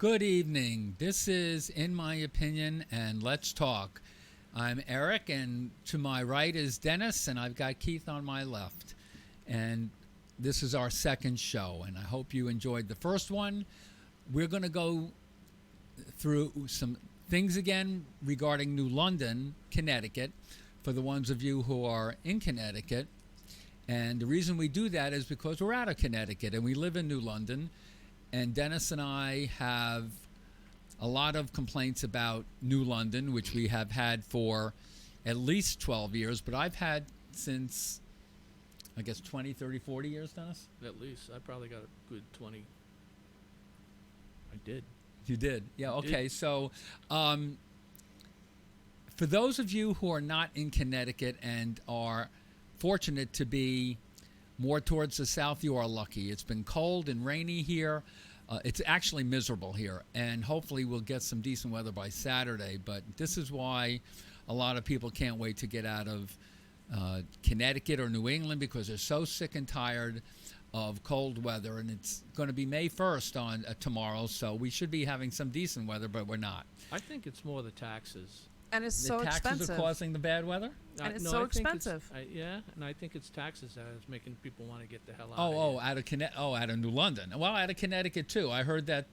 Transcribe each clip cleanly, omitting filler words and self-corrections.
Good evening. This is In My Opinion and Let's Talk. I'm Eric, and to my right is Dennis, and I've got Keith on my left. And this is our second show, and I hope you enjoyed the first one. We're going to go through some things again regarding New London, Connecticut, for the ones of you who are in Connecticut. And the reason we do that is because we're out of Connecticut and we live in New London. And Dennis and I have a lot of complaints about New London, which we have had for at least 12 years, but I've had since, I guess, 20, 30, 40 years, Dennis? At least. I probably got a good 20. I did. You did? Yeah, I okay. did. So for those of you who are not in Connecticut and are fortunate to be more towards the south, you are lucky. It's been cold and rainy here. It's actually miserable here, and hopefully we'll get some decent weather by Saturday. But this is why a lot of people can't wait to get out of Connecticut or New England, because they're so sick and tired of cold weather. And it's going to be May 1st on tomorrow, so we should be having some decent weather, but we're not. I think it's more the taxes. And it's The so taxes expensive. are causing the bad weather? And it's No, so I think expensive. Yeah, and I think it's taxes that is making people want to get the hell out of here. Out of New London. Well, out of Connecticut too. I heard that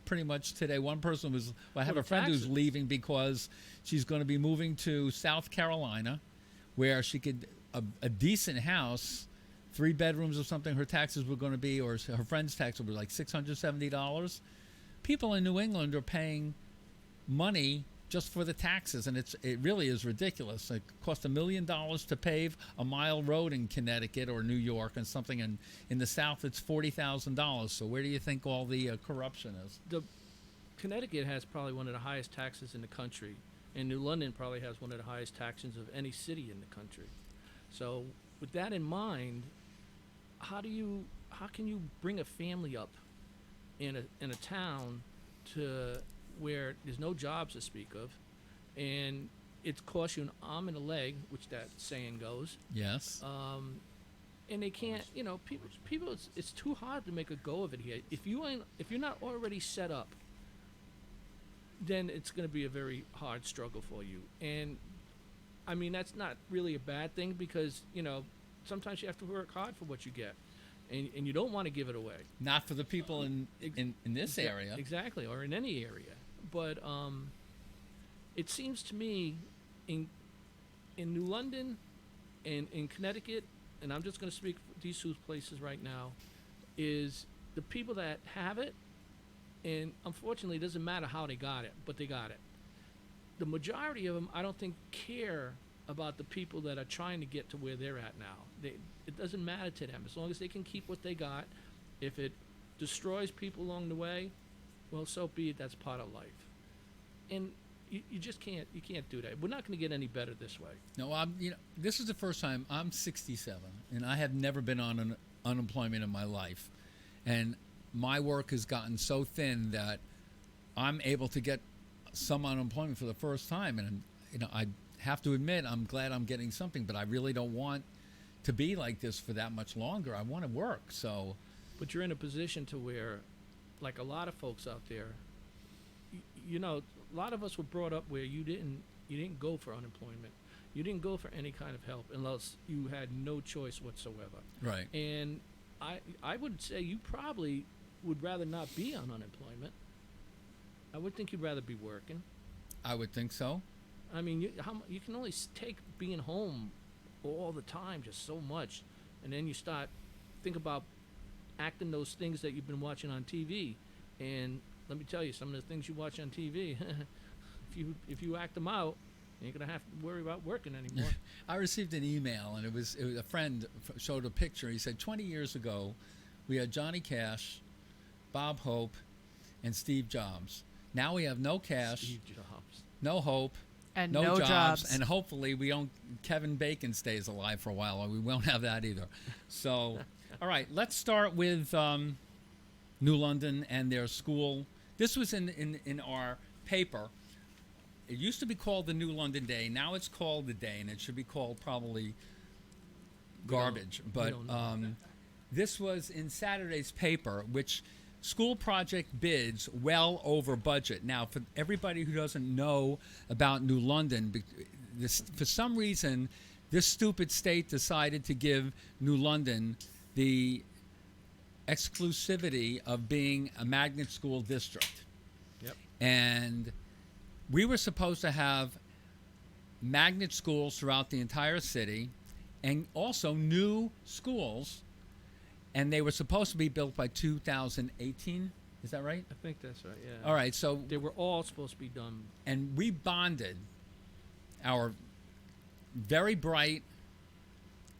pretty much today. One person was. Well, I have Well, a friend who's taxes. leaving because she's going to be moving to South Carolina, where she could a decent house, 3 bedrooms or something. Her taxes were going to be, or her friend's tax would be like $670. People in New England are paying money just for the taxes, and it really is ridiculous. It costs $1 million to pave a mile road in Connecticut or New York, and something in the South it's $40,000. So where do you think all the corruption is? Connecticut has probably one of the highest taxes in the country, and New London probably has one of the highest taxes of any city in the country. So with that in mind, how can you bring a family up in a town to where there's no jobs to speak of, and it costs you an arm and a leg, which that saying goes, Yes. and they can't, people, it's too hard to make a go of it here. If you're not already set up, then it's going to be a very hard struggle for you. And I mean, that's not really a bad thing, because sometimes you have to work hard for what you get, and you don't want to give it away. Not for the people in this area. Exactly, or in any area. But it seems to me in New London and in Connecticut, and I'm just going to speak for these two places right now, is the people that have it, and unfortunately it doesn't matter how they got it, but they got it. The majority of them, I don't think, care about the people that are trying to get to where they're at now. It doesn't matter to them, as long as they can keep what they got. If it destroys people along the way, well, so be it. That's part of life. And you just can't do that. We're not going to get any better this way. No, this is the first time. I'm 67, and I have never been on an unemployment in my life, and my work has gotten so thin that I'm able to get some unemployment for the first time. And I have to admit, I'm glad I'm getting something, but I really don't want to be like this for that much longer. I want to work. So, But you're in a position to where, like a lot of folks out there, a lot of us were brought up where you didn't go for unemployment. You didn't go for any kind of help unless you had no choice whatsoever. right. And I would say you probably would rather not be on unemployment. I would think you'd rather be working. I would think so. I mean, you can only take being home all the time just so much, and then you think about acting those things that you've been watching on TV. And let me tell you, some of the things you watch on TV, if you act them out, you ain't gonna have to worry about working anymore. I received an email, and it was a friend showed a picture. He said 20 years ago, we had Johnny Cash, Bob Hope, and Steve Jobs. Now we have no Cash, Steve Jobs. no Hope, and no no jobs. and hopefully Kevin Bacon stays alive for a while, or we won't have that either. So, all right, let's start with New London and their school. This was in our paper. It used to be called the New London Day. Now it's called the Day, and it should be called probably garbage. we But don't know. this was in Saturday's paper, which school project bids well over budget. Now, for everybody who doesn't know about New London, for some reason, this stupid state decided to give New London the exclusivity of being a magnet school district. Yep. And we were supposed to have magnet schools throughout the entire city and also new schools, and they were supposed to be built by 2018. Is that right? I think that's right. Yeah. All right, so They were all supposed to be done. and we bonded our very bright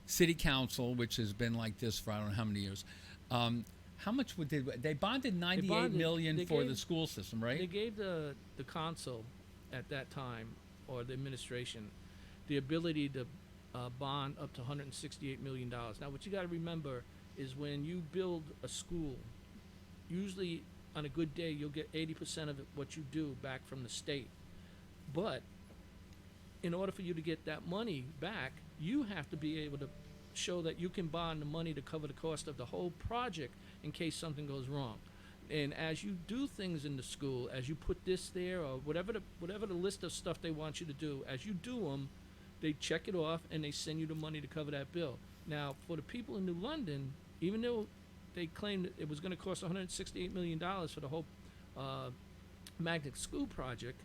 city council, which has been like this for I don't know how many years. How much did they bonded? 98 million they for gave- the school system, right? They gave the council at that time, or the administration, the ability to bond up to $168 million. Now, what you got to remember is when you build a school, usually on a good day, you'll get 80% of what you do back from the state. But in order for you to get that money back, you have to be able to show that you can bond the money to cover the cost of the whole project in case something goes wrong. And as you do things in the school, as you put this there or whatever the list of stuff they want you to do, as you do them, they check it off and they send you the money to cover that bill. Now, for the people in New London, even though they claimed it was going to cost $168 million for the whole magnet school project,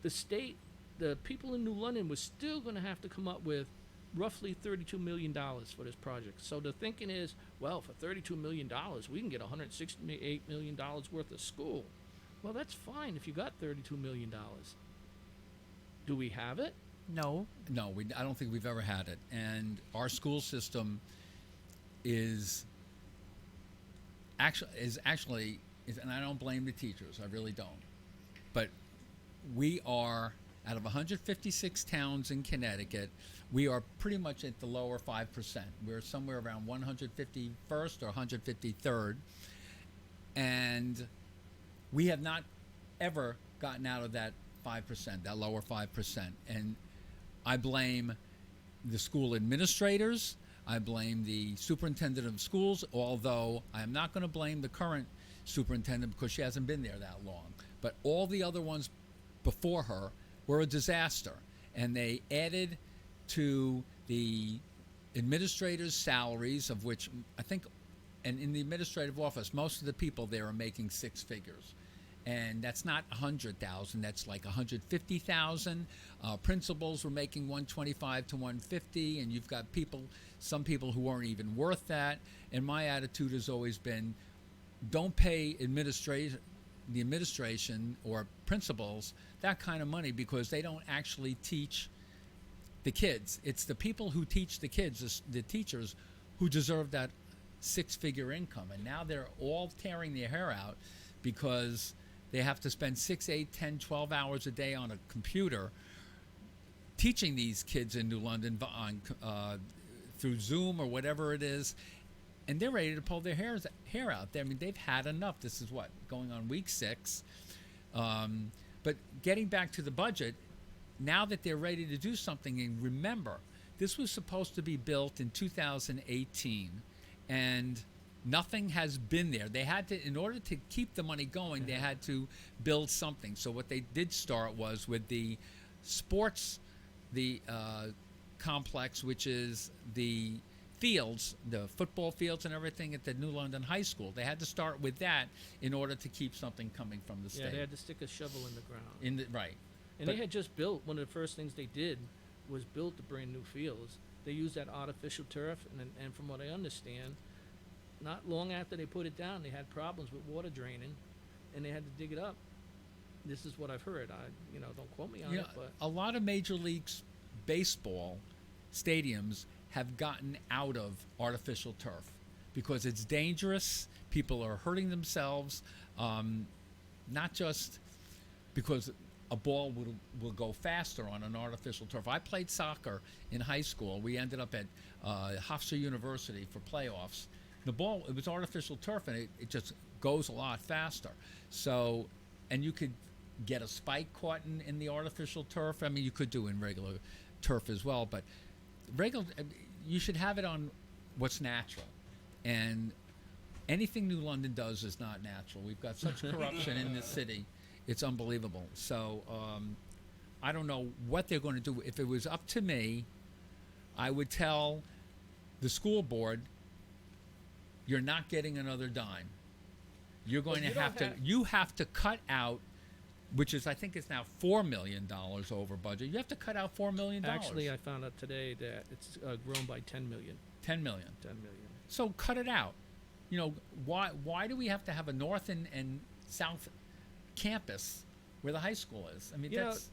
the people in New London was still going to have to come up with roughly $32 million for this project. So the thinking is, well, for $32 million, we can get $168 million worth of school. Well, that's fine if you got $32 million. Do we have it? No. No, I don't think we've ever had it. And our school system is actually, and I don't blame the teachers, I really don't. But we are, out of 156 towns in Connecticut, we are pretty much at the lower 5%. We're somewhere around 151st or 153rd. And we have not ever gotten out of that 5%, that lower 5%. And I blame the school administrators. I blame the superintendent of schools, although I am not going to blame the current superintendent because she hasn't been there that long. But all the other ones before her were a disaster. And they added to the administrators' salaries, of which I think, and in the administrative office, most of the people there are making six figures. And that's not 100,000, that's like 150,000. Principals were making 125 to 150, and you've got some people who aren't even worth that. And my attitude has always been, don't pay the administration or principals that kind of money because they don't actually teach the kids. It's the people who teach the kids, the teachers, who deserve that six-figure income. And now they're all tearing their hair out because they have to spend 6, 8, 10, 12 hours a day on a computer teaching these kids in New London through Zoom or whatever it is. And they're ready to pull their hair out. I mean, they've had enough. This is going on week 6. But getting back to the budget, now that they're ready to do something, and remember, this was supposed to be built in 2018, and nothing has been there. They had to, in order to keep the money going, they had to build something. So what they did start was with the sports, complex, which is the fields, the football fields and everything at the New London High School. They had to start with that in order to keep something coming from the state. Yeah, they had to stick a shovel in the ground. Right. And But- they had just built, one of the first things they did was build the brand new fields. They used that artificial turf, and from what I understand, not long after they put it down, they had problems with water draining, and they had to dig it up. This is what I've heard. Don't quote me on You it, know, but a lot of Major League Baseball stadiums have gotten out of artificial turf because it's dangerous. People are hurting themselves, not just because a ball will go faster on an artificial turf. I played soccer in high school. We ended up at Hofstra University for playoffs. The ball, it was artificial turf, and it just goes a lot faster. So, and you could get a spike caught in the artificial turf. I mean, you could do in regular turf as well, but you should have it on what's natural. And anything New London does is not natural. We've got such corruption in this city, it's unbelievable. So I don't know what they're going to do. If it was up to me, I would tell the school board, you're not getting another dime. You're going But to have to. You have to cut out, which is I think it's now $4 million over budget. You have to cut out $4 million. Actually, I found out today that it's grown by 10 million. 10 million. 10 million. So cut it out. You know, why do we have to have a north and south campus where the high school is? I mean, You know, that's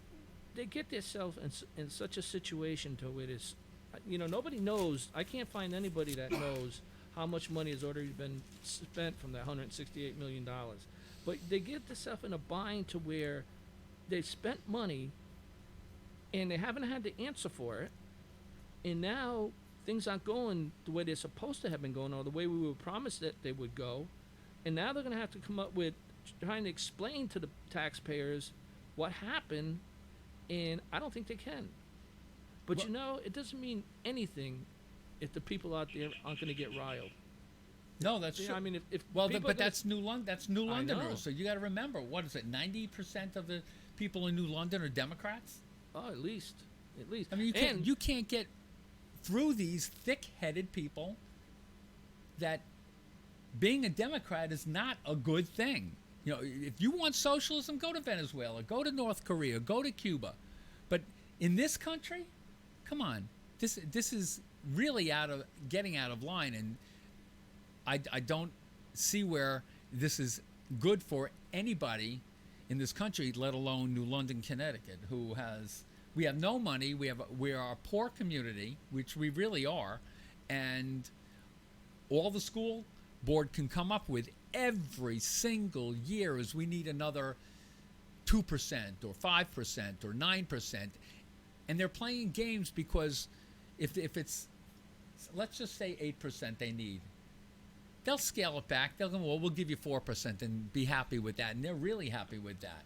they get themselves in such a situation to where it's, nobody knows. I can't find anybody that knows how much money has already been spent from that $168 million. But they get themselves in a bind to where they spent money and they haven't had to answer for it. And now things aren't going the way they're supposed to have been going or the way we were promised that they would go. And now they're going to have to come up with trying to explain to the taxpayers what happened. And I don't think they can. But Well- it doesn't mean anything if the people out there aren't going to get riled. no, that's You true. know, I mean, if Well, people but are gonna- that's New London. That's New I know. Londoners. So you got to remember, what is it? 90% of the people in New London are Democrats. at least. I mean, And- you can't get through these thick-headed people that being a Democrat is not a good thing. You know, if you want socialism, go to Venezuela, go to North Korea, go to Cuba. But in this country, come on, this is really getting out of line, and I don't see where this is good for anybody in this country, let alone New London, Connecticut, we have no money. We are a poor community, which we really are, and all the school board can come up with every single year is we need another 2% or 5% or 9%, and they're playing games because if it's, let's just say 8% they need, they'll scale it back. They'll go, well, we'll give you 4% and be happy with that, and they're really happy with that.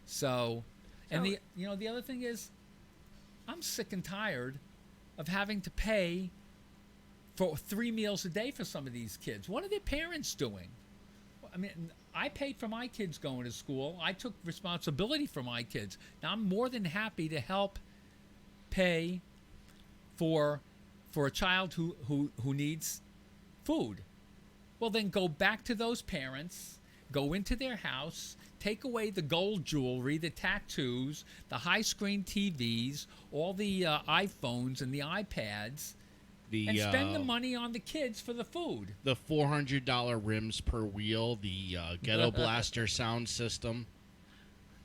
So, and the other thing is, I'm sick and tired of having to pay for 3 meals a day for some of these kids. What are their parents doing? I mean, I paid for my kids going to school. I took responsibility for my kids. Now I'm more than happy to help pay for a child who needs food. Well, then go back to those parents, go into their house, take away the gold jewelry, the tattoos, the high-screen TVs, all the iPhones and the iPads, and spend the money on the kids for the food. The $400 rims per wheel, the Ghetto Blaster sound system.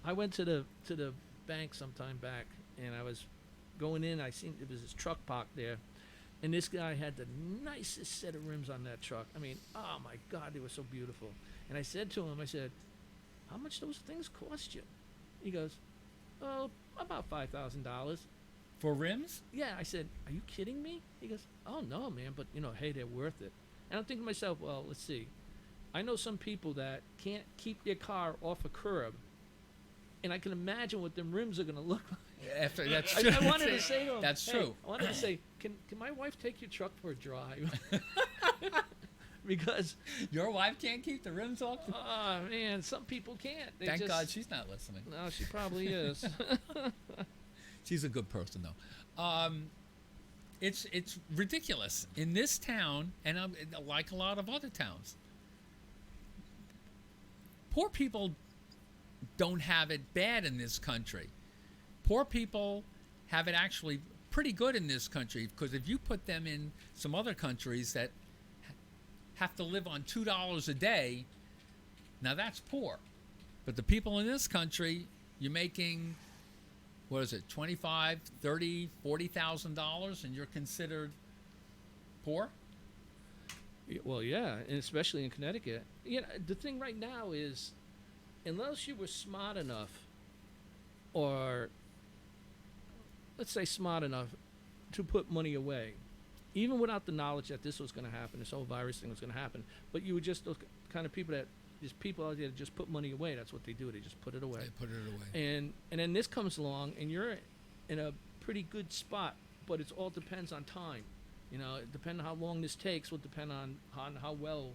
I went to the bank some time back, and I was going in. I seen there was this truck parked there, and this guy had the nicest set of rims on that truck. I mean, oh my God, they were so beautiful. And I said to him, how much those things cost you? He goes, oh, about $5,000. For rims? Yeah, I said, are you kidding me? He goes, oh no, man, but hey, they're worth it. And I'm thinking to myself, well, let's see. I know some people that can't keep their car off a curb, and I can imagine what them rims are going to look like. After that's true. I wanted to say to him, that's hey, true. I wanted to say, can my wife take your truck for a drive? Because, Your wife can't keep the rims off? oh man, some people can't. They Thank just, God she's not listening. No, she probably is. She's a good person, though. It's ridiculous in this town, and like a lot of other towns. Poor people don't have it bad in this country. Poor people have it actually pretty good in this country, because if you put them in some other countries that have to live on $2 a day, now that's poor. But the people in this country, you're making, what is it, $25,000, $30,000, $40,000, and you're considered poor? Well, yeah, and especially in Connecticut. The thing right now is, unless you were smart enough, or let's say smart enough to put money away, even without the knowledge that this was going to happen, this whole virus thing was going to happen, but you were just those kind of people there's people out there that just put money away. That's what they do. They just put it away. They put it away. And then this comes along, and you're in a pretty good spot, but it all depends on time. It depends on how long this takes will depend on how well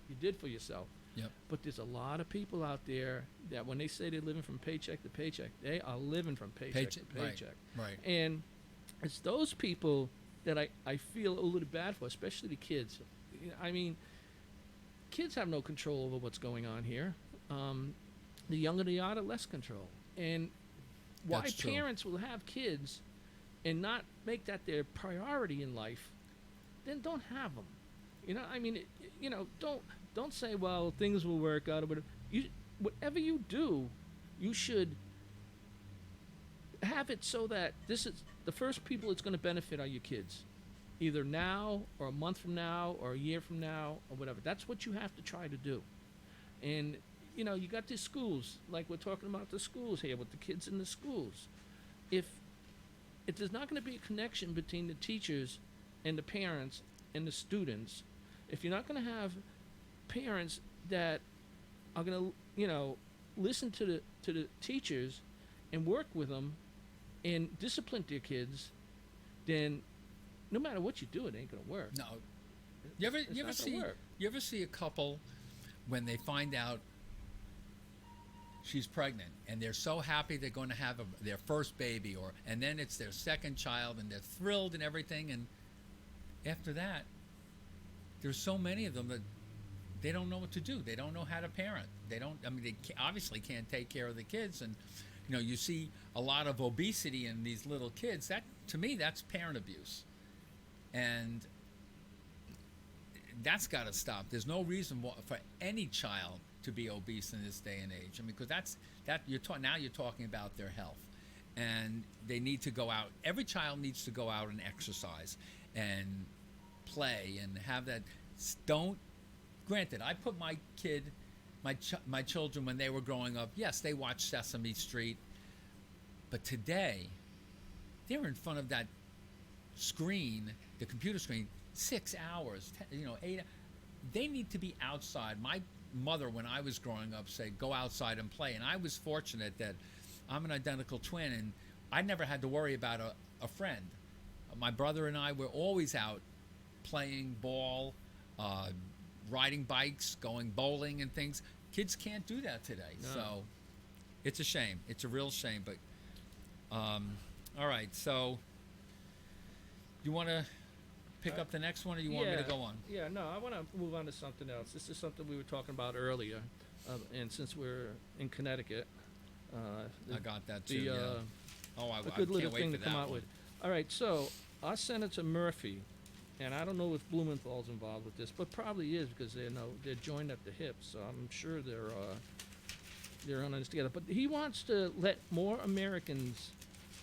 you did for yourself. Yep. But there's a lot of people out there that when they say they're living from paycheck to paycheck, they are living from paycheck to Right. paycheck. Right. And it's those people that I feel a little bad for, especially the kids. I mean, kids have no control over what's going on here. The younger they are, the less control. And why That's true. parents will have kids and not make that their priority in life, then don't have them. You know, I mean, don't say, well, things will work out or whatever. Whatever you do, you should have it so that this is the first people it's going to benefit are your kids, either now or a month from now or a year from now or whatever. That's what you have to try to do. And you got these schools, like we're talking about the schools here with the kids in the schools. If there's not going to be a connection between the teachers and the parents and the students, if you're not going to have parents that are going to listen to the teachers and work with them and discipline their kids, then no matter what you do, it ain't going to work. No. You ever It's not gonna work. you ever see a couple when they find out she's pregnant and they're so happy they're going to have their first baby, and then it's their second child and they're thrilled and everything, and after that there's so many of them that they don't know what to do. They don't know how to parent. They obviously can't take care of the kids, and you see a lot of obesity in these little kids. That, to me, that's parent abuse, and that's got to stop. There's no reason for any child to be obese in this day and age. I mean, because now you're talking about their health, and they need to go out. Every child needs to go out and exercise and play and have that. Granted, I put my children, when they were growing up, yes, they watched Sesame Street, but today they're in front of that screen, the computer screen, 6 hours, 8. They need to be outside. My mother, when I was growing up, said, go outside and play. And I was fortunate that I'm an identical twin, and I never had to worry about a friend. My brother and I were always out playing ball, riding bikes, going bowling and things. Kids can't do that today. No. So it's a shame. It's a real shame. But all right, so you want to pick up the next one, or you want me to go on? Yeah, no, I want to move on to something else. This is something we were talking about earlier, and since we're in Connecticut, I got that too. the Yeah. Oh, I a can't good little wait thing for to come that out one. with. All right, so our Senator Murphy, and I don't know if Blumenthal's involved with this, but probably is, because they're joined at the hip. So I'm sure they're on this together. But he wants to let more Americans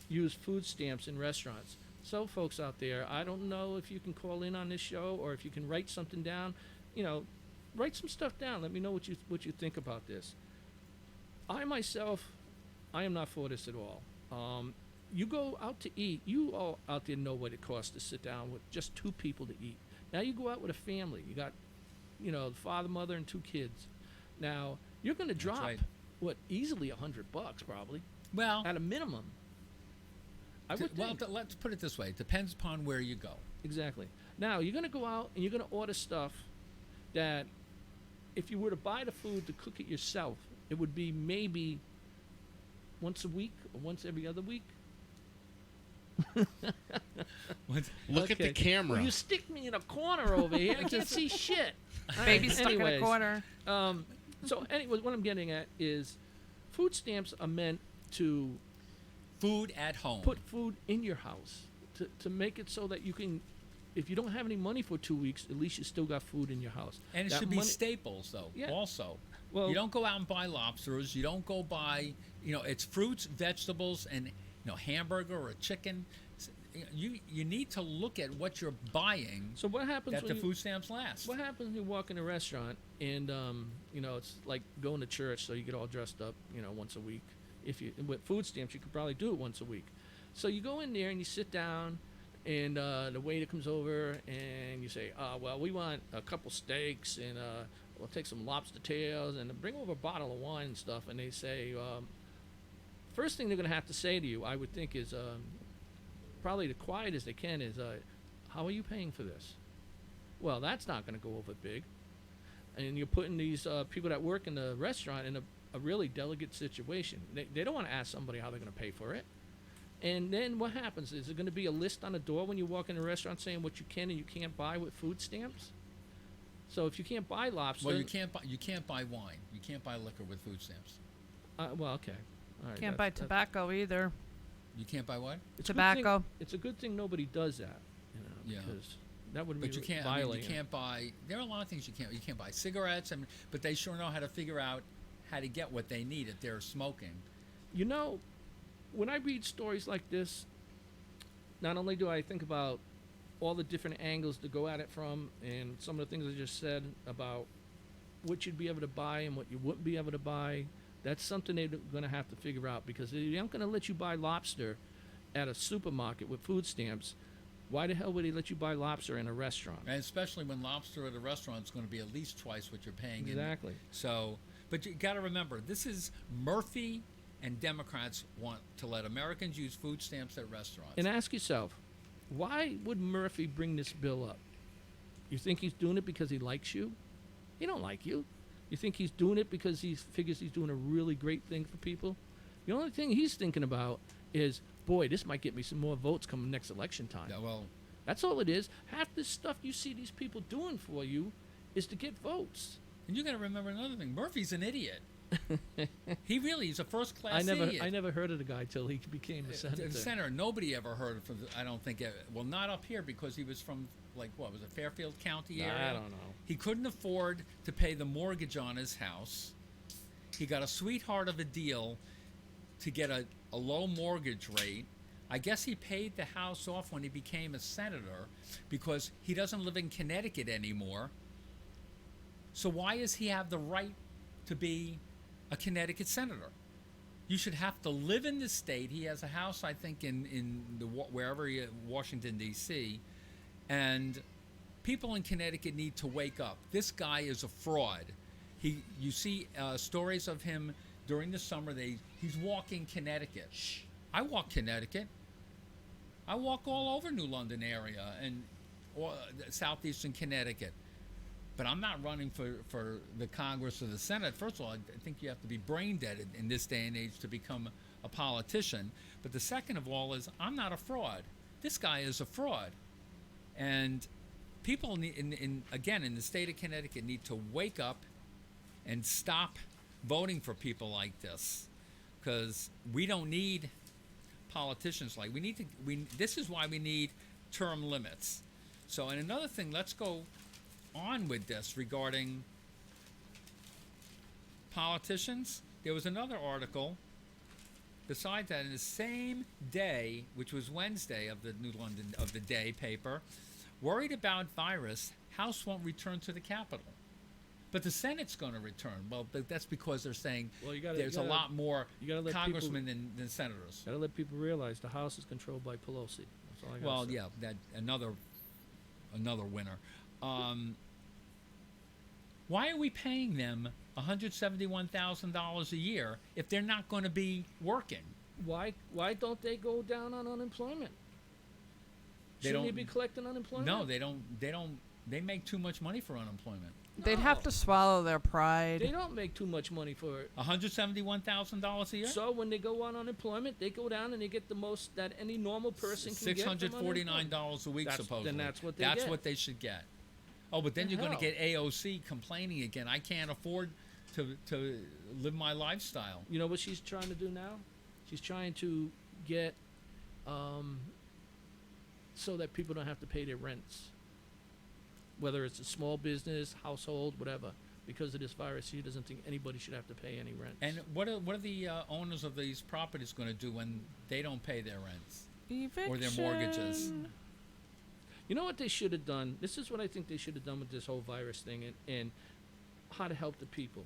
use food stamps in restaurants. So, folks out there, I don't know if you can call in on this show or if you can write something down. Write some stuff down. Let me know what you think about this. I myself, I am not for this at all. You go out to eat. You all out there know what it costs to sit down with just 2 people to eat. Now you go out with a family. You got, the father, mother, and 2 kids. Now you're going to drop right. easily $100 probably Well, at a minimum. I would think. let's put it this way. It depends upon where you go. Exactly. Now you're going to go out and you're going to order stuff that, if you were to buy the food to cook it yourself, it would be maybe once a week or once every other week. Look at the Okay. camera. Well, you stick me in a corner over here. I can't see shit. All Baby right, stuck in a anyways, corner. So anyway, what I'm getting at is food stamps are meant to Food at home. put food in your house, to make it so that you can, if you don't have any money for 2 weeks, at least you still got food in your house. And it That should be money- staples, though, Yeah. also. Well- you don't go out and buy lobsters. You don't go buy, it's fruits, vegetables, and, hamburger or chicken. You need to look at what you're buying So what happens that when the you, food stamps last. what happens when you walk in a restaurant and it's like going to church, so you get all dressed up, once a week. If you with food stamps, you could probably do it once a week. So you go in there and you sit down, and the waiter comes over and you say, well, we want a couple steaks, and we'll take some lobster tails, and bring over a bottle of wine and stuff. And they say, first thing they're going to have to say to you, I would think, is probably the quiet as they can, is, how are you paying for this? Well, that's not going to go over big. and you're putting these people that work in the restaurant in a really delicate situation. They don't want to ask somebody how they're going to pay for it. And then what happens? Is there going to be a list on the door when you walk in the restaurant saying what you can and you can't buy with food stamps? So if you can't buy lobster, Well, you can't buy wine. You can't buy liquor with food stamps. well, okay, all right. Can't buy tobacco either. You can't buy what? It's a good thing- Tobacco. It's a good thing nobody does that, Yeah. because that would be But you can't. I mean, you violating. can't buy. There are a lot of things you can't. You can't buy cigarettes. I mean, but they sure know how to figure out how to get what they need if they're smoking. You know, when I read stories like this, not only do I think about all the different angles to go at it from, and some of the things I just said about what you'd be able to buy and what you wouldn't be able to buy, that's something they're going to have to figure out, because they aren't going to let you buy lobster at a supermarket with food stamps. Why the hell would they let you buy lobster in a restaurant? And especially when lobster at a restaurant is going to be at least twice what you're paying. Exactly. So, but you got to remember, this is Murphy and Democrats want to let Americans use food stamps at restaurants. And ask yourself, why would Murphy bring this bill up? You think he's doing it because he likes you? He don't like you. You think he's doing it because he figures he's doing a really great thing for people? The only thing he's thinking about is, boy, this might get me some more votes coming next election time. Yeah, well, That's all it is. Half the stuff you see these people doing for you is to get votes. and you got to remember another thing. Murphy's an idiot. He really is a first-class I idiot. never heard of the guy till he became a senator. The senator, nobody ever heard of him. I don't think. Well, not up here because he was from what was it, Fairfield County area? I don't know. He couldn't afford to pay the mortgage on his house. He got a sweetheart of a deal to get a low mortgage rate. I guess he paid the house off when he became a senator because he doesn't live in Connecticut anymore. So why does he have the right to be a Connecticut senator? You should have to live in the state. He has a house, I think, in wherever he, Washington, D.C., and people in Connecticut need to wake up. This guy is a fraud. You see stories of him during the summer. He's walking Connecticut. I walk Connecticut. I walk all over New London area and southeastern Connecticut. But I'm not running for the Congress or the Senate. First of all, I think you have to be brain dead in this day and age to become a politician. But the second of all is I'm not a fraud. This guy is a fraud. And people in the state of Connecticut need to wake up and stop voting for people like this, because we don't need politicians like this is why we need term limits. So, and another thing, let's go on with this regarding politicians. There was another article besides that in the same day, which was Wednesday of the New London of the Day paper. Worried about virus, House won't return to the Capitol, but the Senate's going to return. Well, but that's because they're saying Well, there's a lot more you gotta let congressmen than senators. Gotta let people realize the House is controlled by Pelosi. That's all I gotta Well, say. yeah, that another winner. Why are we paying them $171,000 a year if they're not going to be working? Why don't they go down on unemployment? They Shouldn't don't- they be collecting unemployment? No, they don't. They make too much money for unemployment. They'd have to swallow their They pride. don't make too much money for it. $171,000 a year. So when they go on unemployment, they go down and they get the most that any normal person can get from unemployment. $649 a week, That's- supposedly. then that's what they That's get. what they should get. Oh, but then The you're going to hell? get AOC complaining again. I can't afford to live my lifestyle. You know what she's trying to do now? She's trying to get so that people don't have to pay their rents. Whether it's a small business, household, whatever. Because of this virus, she doesn't think anybody should have to pay any rent. And what are the owners of these properties going to do when they don't pay their rents or their mortgages? Eviction. You know what they should have done? This is what I think they should have done with this whole virus thing and how to help the people.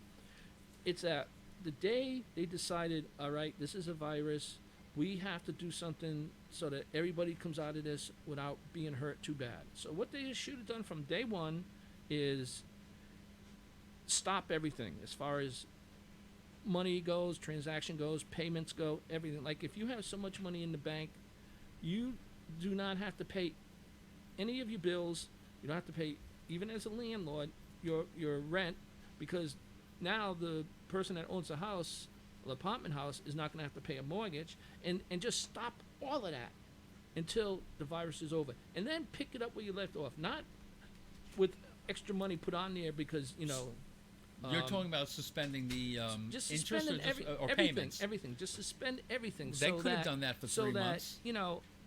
It's that the day they decided, all right, this is a virus, we have to do something so that everybody comes out of this without being hurt too bad. So what they should have done from day one is stop everything as far as money goes, transaction goes, payments go, everything. Like if you have so much money in the bank, you do not have to pay any of your bills. You don't have to pay, even as a landlord, your rent, because now the person that owns the house, the apartment house, is not going to have to pay a mortgage, and just stop all of that until the virus is over, and then pick it up where you left off, not with extra money put on there because You're um, talking about suspending the just interest suspending or everything, payments. everything. Just suspend everything. They so could have that, done that for so 3 that, months.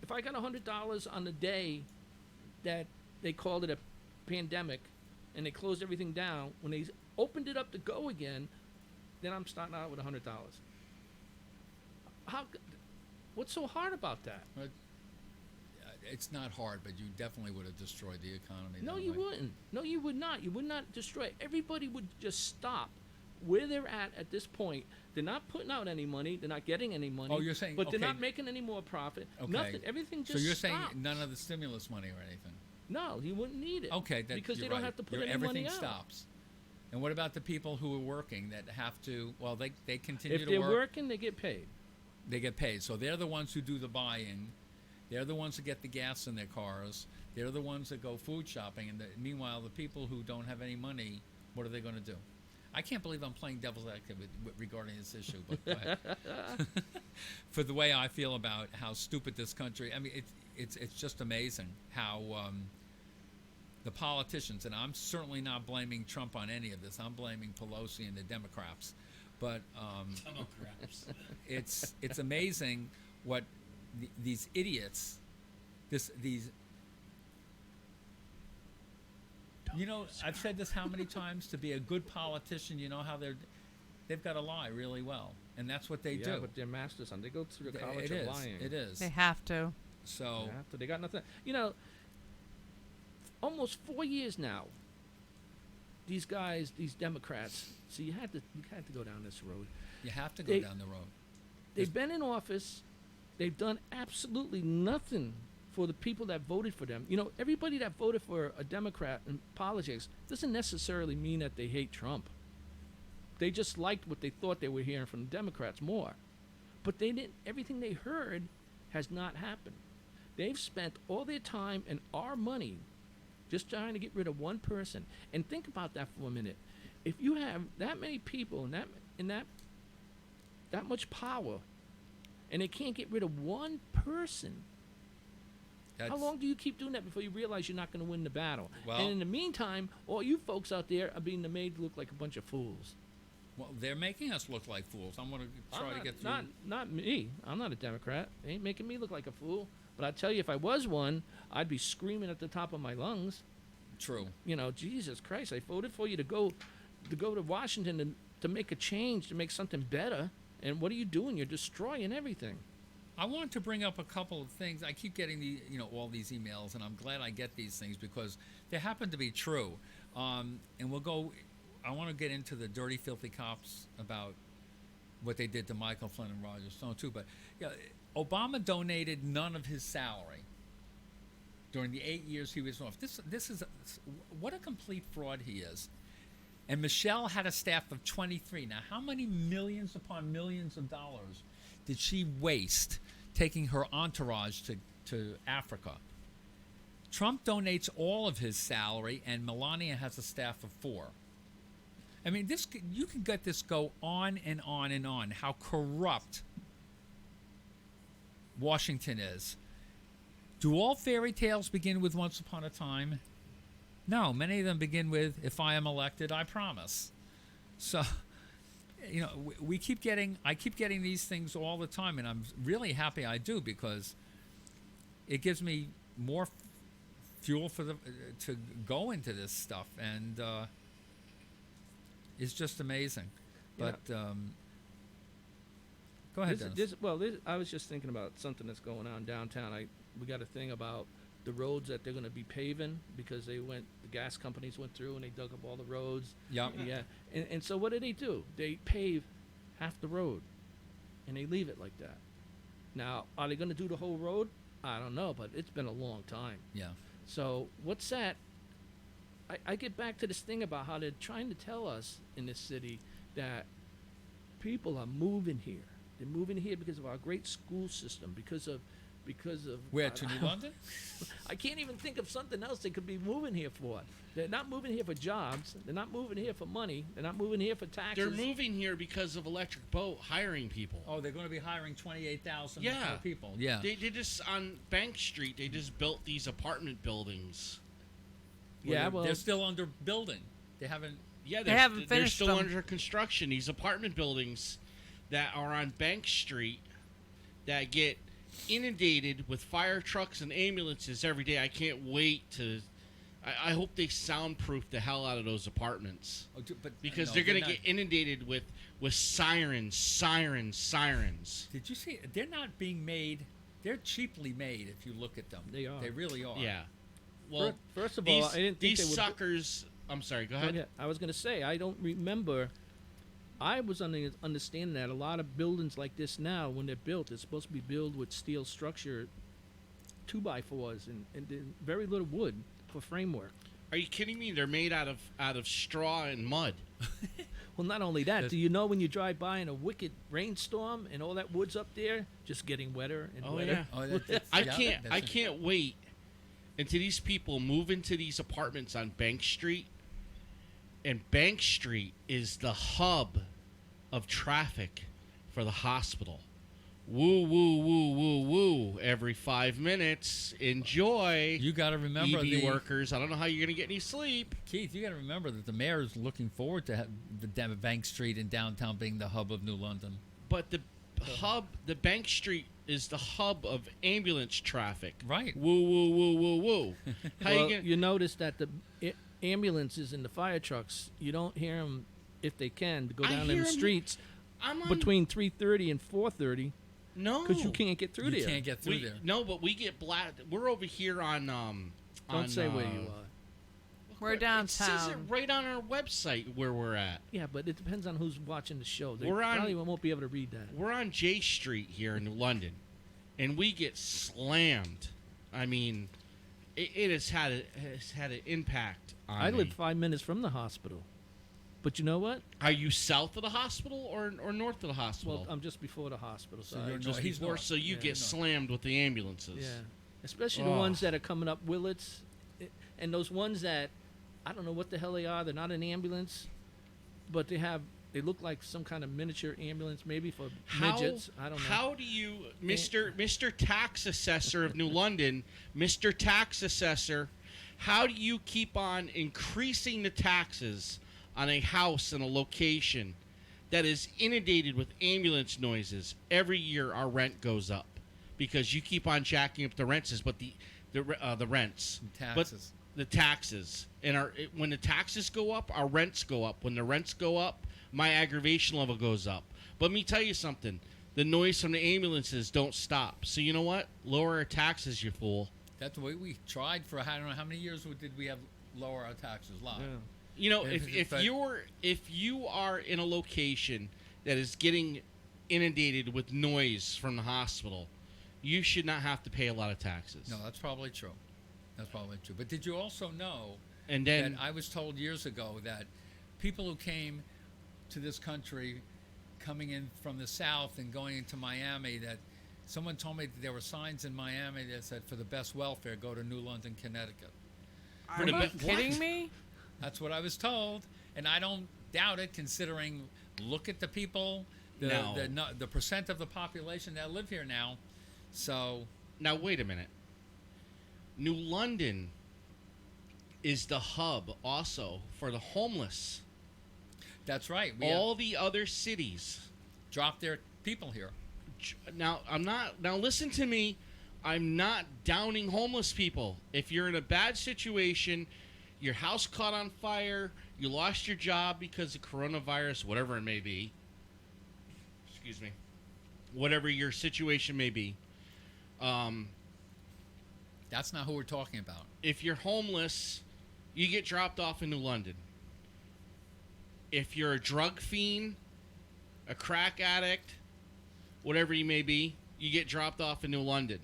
if I got $100 on the day that they called it a pandemic, and they closed everything down, when they opened it up to go again, then I'm starting out with $100. What's so hard about that? It's not hard, but you definitely would have destroyed the economy. No, that you way. wouldn't. No, you would not. You would not destroy it. Everybody would just stop where they're at this point. They're not putting out any money. They're not getting any money. Oh, you're saying- but they're okay. not making any more profit. Okay. Nothing. Everything just So you're stops. saying none of the stimulus money or anything? No, you wouldn't need it. Okay, because you're they don't right. have to put You're- any money everything out. stops. And what about the people who are working that have to? Well, they continue If to they're work. working, they get paid. They get paid. So they're the ones who do the buying. They're the ones that get the gas in their cars. They're the ones that go food shopping. And meanwhile, the people who don't have any money, what are they going to do? I can't believe I'm playing devil's advocate regarding this issue, but go ahead. For the way I feel about how stupid this country. I mean, it's just amazing how the politicians, and I'm certainly not blaming Trump on any of this. I'm blaming Pelosi and the Democrats. But it's amazing what these idiots, these. I've said this how many times. To be a good politician, you know how they've got to lie really well, and that's what they Yeah, do. but they're masters on. They go through the It college is. of lying. It is. They have to. So They got nothing. Almost 4 years now. These guys, these Democrats. So you had to go down this road. you have to go They- down the road. They've been in office. They've done absolutely nothing for the people that voted for them. Everybody that voted for a Democrat in politics doesn't necessarily mean that they hate Trump. They just liked what they thought they were hearing from the Democrats more. But they didn't. Everything they heard has not happened. They've spent all their time and our money just trying to get rid of one person. And think about that for a minute. If you have that many people and that much power, and they can't get rid of one person, how long do you keep doing that before you realize you're not going to win the battle? Well- And in the meantime, all you folks out there are being made to look like a bunch of fools. Well, they're making us look like fools. I'm going to try to get through. Not me. I'm not a Democrat. They ain't making me look like a fool. But I tell you, if I was one, I'd be screaming at the top of my lungs. True. Jesus Christ! I voted for you to go to Washington to make a change, to make something better. And what are you doing? You're destroying everything. I want to bring up a couple of things. I keep getting all these emails, and I'm glad I get these things because they happen to be true. And we'll go. I want to get into the dirty, filthy cops about what they did to Michael Flynn and Roger Stone too. But Obama donated none of his salary during the 8 years he was in office. This is what a complete fraud he is. And Michelle had a staff of 23. Now, how many millions upon millions of dollars did she waste taking her entourage to Africa? Trump donates all of his salary, and Melania has a staff of 4. I mean, you can get this go on and on and on, how corrupt Washington is. Do all fairy tales begin with once upon a time? No, many of them begin with, if I am elected, I promise. So, I keep getting these things all the time, and I'm really happy I do because it gives me more fuel to go into this stuff, and it's just amazing. Yeah. But go ahead, Dennis. I was just thinking about something that's going on downtown. We got a thing about the roads that they're going to be paving because the gas companies went through and they dug up all the roads. Yep. Yeah. And so what do? They pave half the road and they leave it like that. Now, are they going to do the whole road? I don't know, but it's been a long time. Yeah. So what's that? I get back to this thing about how they're trying to tell us in this city that people are moving here. They're moving here because of our great school system, because of because of Where to New London? I can't even think of something else they could be moving here for. They're not moving here for jobs. They're not moving here for money. They're not moving here for taxes. They're moving here because of Electric Boat hiring people. Oh, they're going to be hiring 28,000 Yeah. more people. Yeah. They just on Bank Street. They just built these apartment buildings. Yeah, well, they're still under building. They haven't. Yeah, They haven't they're finished still them. under construction. These apartment buildings that are on Bank Street that get inundated with fire trucks and ambulances every day. I can't wait to. I hope they soundproof the hell out of those apartments But because no, they're going to not. get inundated with sirens. Did you see? They're not being made. They're cheaply made. If you look at them, They are. They really are. Yeah. Well, First of all, these, I didn't think these they would. suckers. I'm sorry. Go ahead. Yeah, I was going to say, I don't remember. I was understanding that a lot of buildings like this now, when they're built, they're supposed to be built with steel structure, 2x4s, and then very little wood for framework. Are you kidding me? They're made out of straw and mud. Well, not only that, do you know when you drive by in a wicked rainstorm and all that wood's up there, just getting wetter and Oh, wetter? yeah. Oh, that's, I yeah, can't. that's I can't wait until these people move into these apartments on Bank Street. And Bank Street is the hub of traffic for the hospital. Woo, woo, woo, woo, woo. Every 5 minutes, enjoy. You got to remember ED the workers. I don't know how you're gonna get any sleep. Keith. You got to remember that the mayor is looking forward to the Bank Street in downtown being the hub of New London. But the Bank Street is the hub of ambulance traffic. Right. Woo, woo, woo, woo, woo. How Well, you gonna? you notice that the ambulances and the fire trucks, you don't hear them if they can to go I down in hear the 'em streets I'm on. between 3:30 and 4:30 No, because you can't get through You there. can't get through there. No, but we get black. We're over here on. Don't say where you are. We're It says it downtown. right on our website where we're at. Yeah, but it depends on who's watching the show. They We're on- probably won't be able to read that. We're on J Street here in New London, and we get slammed. I mean, it has had an impact on I me. live 5 minutes from the hospital, but you know what? Are you south of the hospital or north of the hospital? Well, I'm just before the hospital, so So I you're just he's before, north. so you Yeah, get north. slammed with the ambulances. yeah, especially the Oh. ones that are coming up Willits, and those ones that I don't know what the hell they are. They're not an ambulance, but they look like some kind of miniature ambulance, maybe for midgets. I don't know. How do you, Mr. Tax Assessor of New London, Mr. Tax Assessor, how do you keep on increasing the taxes on a house in a location that is inundated with ambulance noises? Every year our rent goes up because you keep on jacking up the rents, but the rents, Taxes. but the taxes, and when the taxes go up, our rents go up. When the rents go up, my aggravation level goes up. But let me tell you something. The noise from the ambulances don't stop. So you know what? Lower our taxes, you fool. That's the way we tried for. I don't know how many years did we have lower our taxes live. Yeah. You know, But- if you are in a location that is getting inundated with noise from the hospital, you should not have to pay a lot of taxes. No, that's probably true. That's probably true. But did you also know And then that I was told years ago that people who came to this country, coming in from the South and going into Miami, that someone told me that there were signs in Miami that said, "For the best welfare, go to New London, Connecticut." For Are the you be- kidding what? me? That's what I was told, and I don't doubt it. Considering, look at the people, the percent of the population that live here now. So now wait a minute. New London is the hub also for the homeless. that's right. We All the other cities. drop their people here. Now listen to me. I'm not downing homeless people. If you're in a bad situation, your house caught on fire, you lost your job because of coronavirus, whatever it may be. Excuse me. Whatever your situation may be. That's not who we're talking about. If you're homeless, you get dropped off in New London. If you're a drug fiend, a crack addict, whatever you may be, you get dropped off in New London.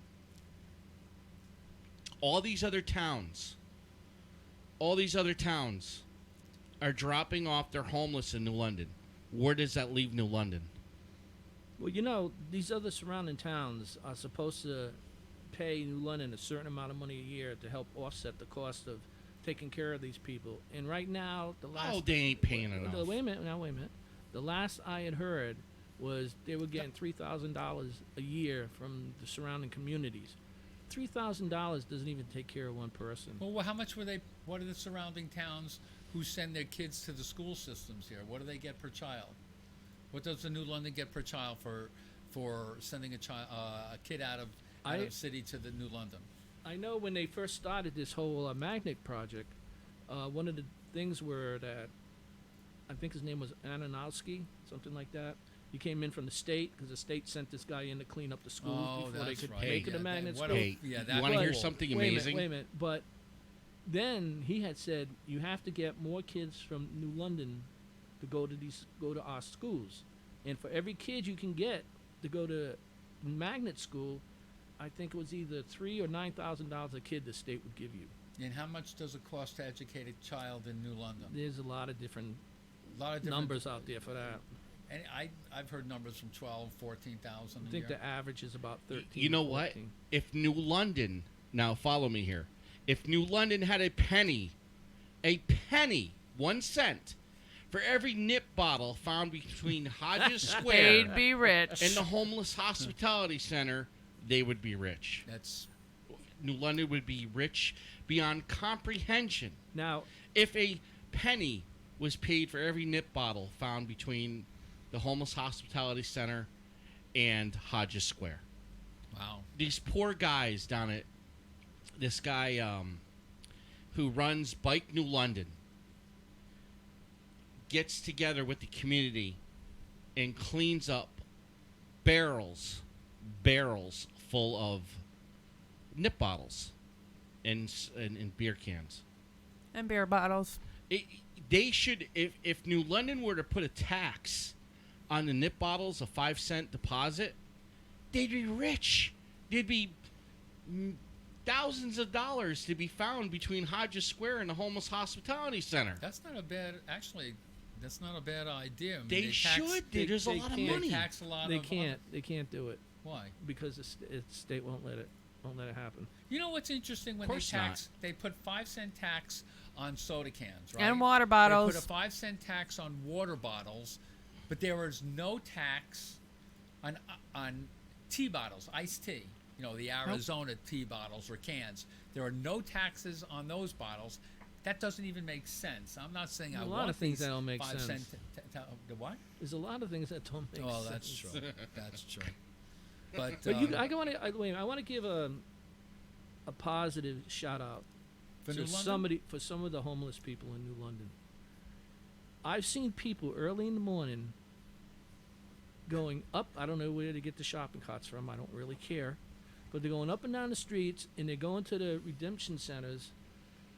All these other towns are dropping off their homeless in New London. Where does that leave New London? Well, you know, these other surrounding towns are supposed to pay New London a certain amount of money a year to help offset the cost of taking care of these people. And right now, the last Oh, they ain't paying enough. Wait a minute. Now, wait a minute. The last I had heard was they were getting $3,000 a year from the surrounding communities. $3,000 doesn't even take care of one person. Well, how much were they? What are the surrounding towns who send their kids to the school systems here? What do they get per child? What does the New London get per child for sending a kid out of city to the New London? I know when they first started this whole magnet project, one of the things were that I think his name was Ananowski, something like that. He came in from the state because the state sent this guy in to clean up the schools before they could make it a magnet school. Hey, yeah, you want to hear cool. something Wait amazing? a minute. But then he had said you have to get more kids from New London to go to our schools, and for every kid you can get to go to magnet school, I think it was either $3,000 or $9,000 a kid the state would give you. And how much does it cost to educate a child in New London? There's a lot of different Different numbers out there for that. And I've heard numbers from 12, 14,000 I a think year. the average is about 13. You know what? 14. If New London, now follow me here. If New London had a penny, 1 cent, for every nip bottle found between Hodges Square They'd be rich. and the homeless hospitality center, they would be rich. That's New London would be rich beyond comprehension. Now, If a penny was paid for every nip bottle found between the homeless hospitality center and Hodges Square. wow. These poor guys down at this guy who runs Bike New London gets together with the community and cleans up barrels full of nip bottles and beer cans. And beer bottles. They should, if New London were to put a tax on the nip bottles, a 5-cent deposit, they'd be rich. There'd be thousands of dollars to be found between Hodges Square and the homeless hospitality center. That's not a bad. Actually, that's not a bad idea. I mean, They tax- should. There's a lot of can't money. They tax a lot they of. can't. They can't do it Why? because the state won't let it happen. You know what's interesting when Course they tax? They put 5-cent tax on soda cans, right? And water bottles. They put a 5-cent tax on water bottles, but there was no tax on tea bottles, iced tea. You know, the Arizona tea bottles or cans. There are no taxes on those bottles. That doesn't even make sense. I'm not saying There's I a lot want of things these that don't make 5 sense. cent the what? There's a lot of things that don't make Oh, sense. that's true. That's true. But But I want to give a positive shout out for to New London? somebody for some of the homeless people in New London. I've seen people early in the morning going up. I don't know where to get the shopping carts from. I don't really care, but they're going up and down the streets and they're going to the redemption centers,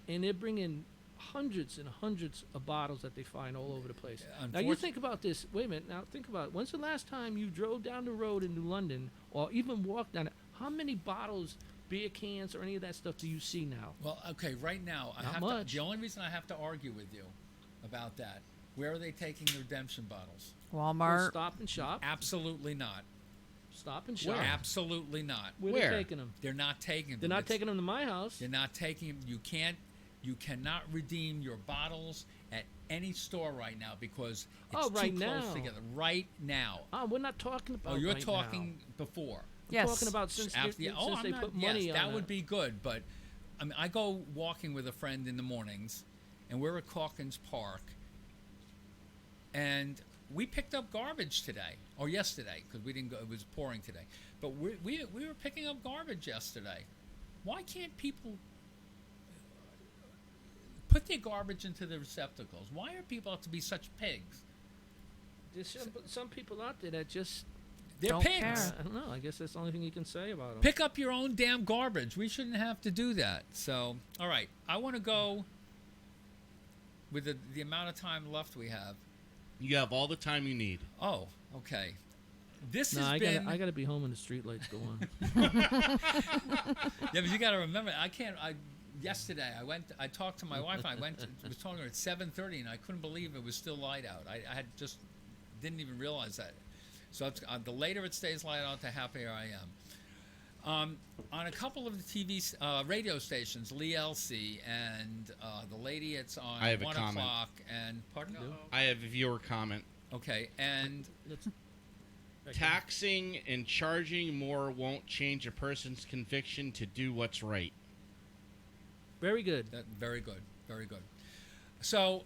and they're bringing hundreds and hundreds of bottles that they find all over the place. Now you think about this. Wait a minute. Now think about it. When's the last time you drove down the road in New London or even walked down it? How many bottles, beer cans, or any of that stuff do you see now? Well, okay, right now I Not have much. to. The only reason I have to argue with you about that, where are they taking the redemption bottles? Well, Walmart. Stop and Shop. Absolutely not. Stop and Shop. Absolutely not. Where Where? they taking them? They're not taking them. They're not It's- taking them to my house. They're not taking them. You cannot redeem your bottles at any store right now because it's Oh, right too close now. together. Right now. We're not talking about. Oh, you're right talking now. before. I'm Yes. talking about since they, After, oh, since I'm they not, put money yes, on that would it. be good. But I mean, I go walking with a friend in the mornings, and we're at Calkins Park, and we picked up garbage today or yesterday because we didn't go. It was pouring today, but we were picking up garbage yesterday. Why can't people put their garbage into the receptacles? Why are people have to be such pigs? There's some people out there that just. They're Don't pigs. care. I don't know. I guess that's the only thing you can say about them. Pick up your own damn garbage. We shouldn't have to do that. So, all right. I want to go with the amount of time left we have. You have all the time you need. Oh, okay. This No, has I been. gotta be home when the street lights go on. Yeah, but you got to remember. I can't. Yesterday I talked to my wife. Was talking to her at 7:30, and I couldn't believe it was still light out. I had just didn't even realize that. So it's, the later it stays light out, the happier I On a couple of the radio stations, Lee LC and the lady it's on I have a 1 comment. o'clock and pardon. I have a viewer comment. Okay, and Let's, Taxing and charging more won't change a person's conviction to do what's right. Very good. very good, very good. So,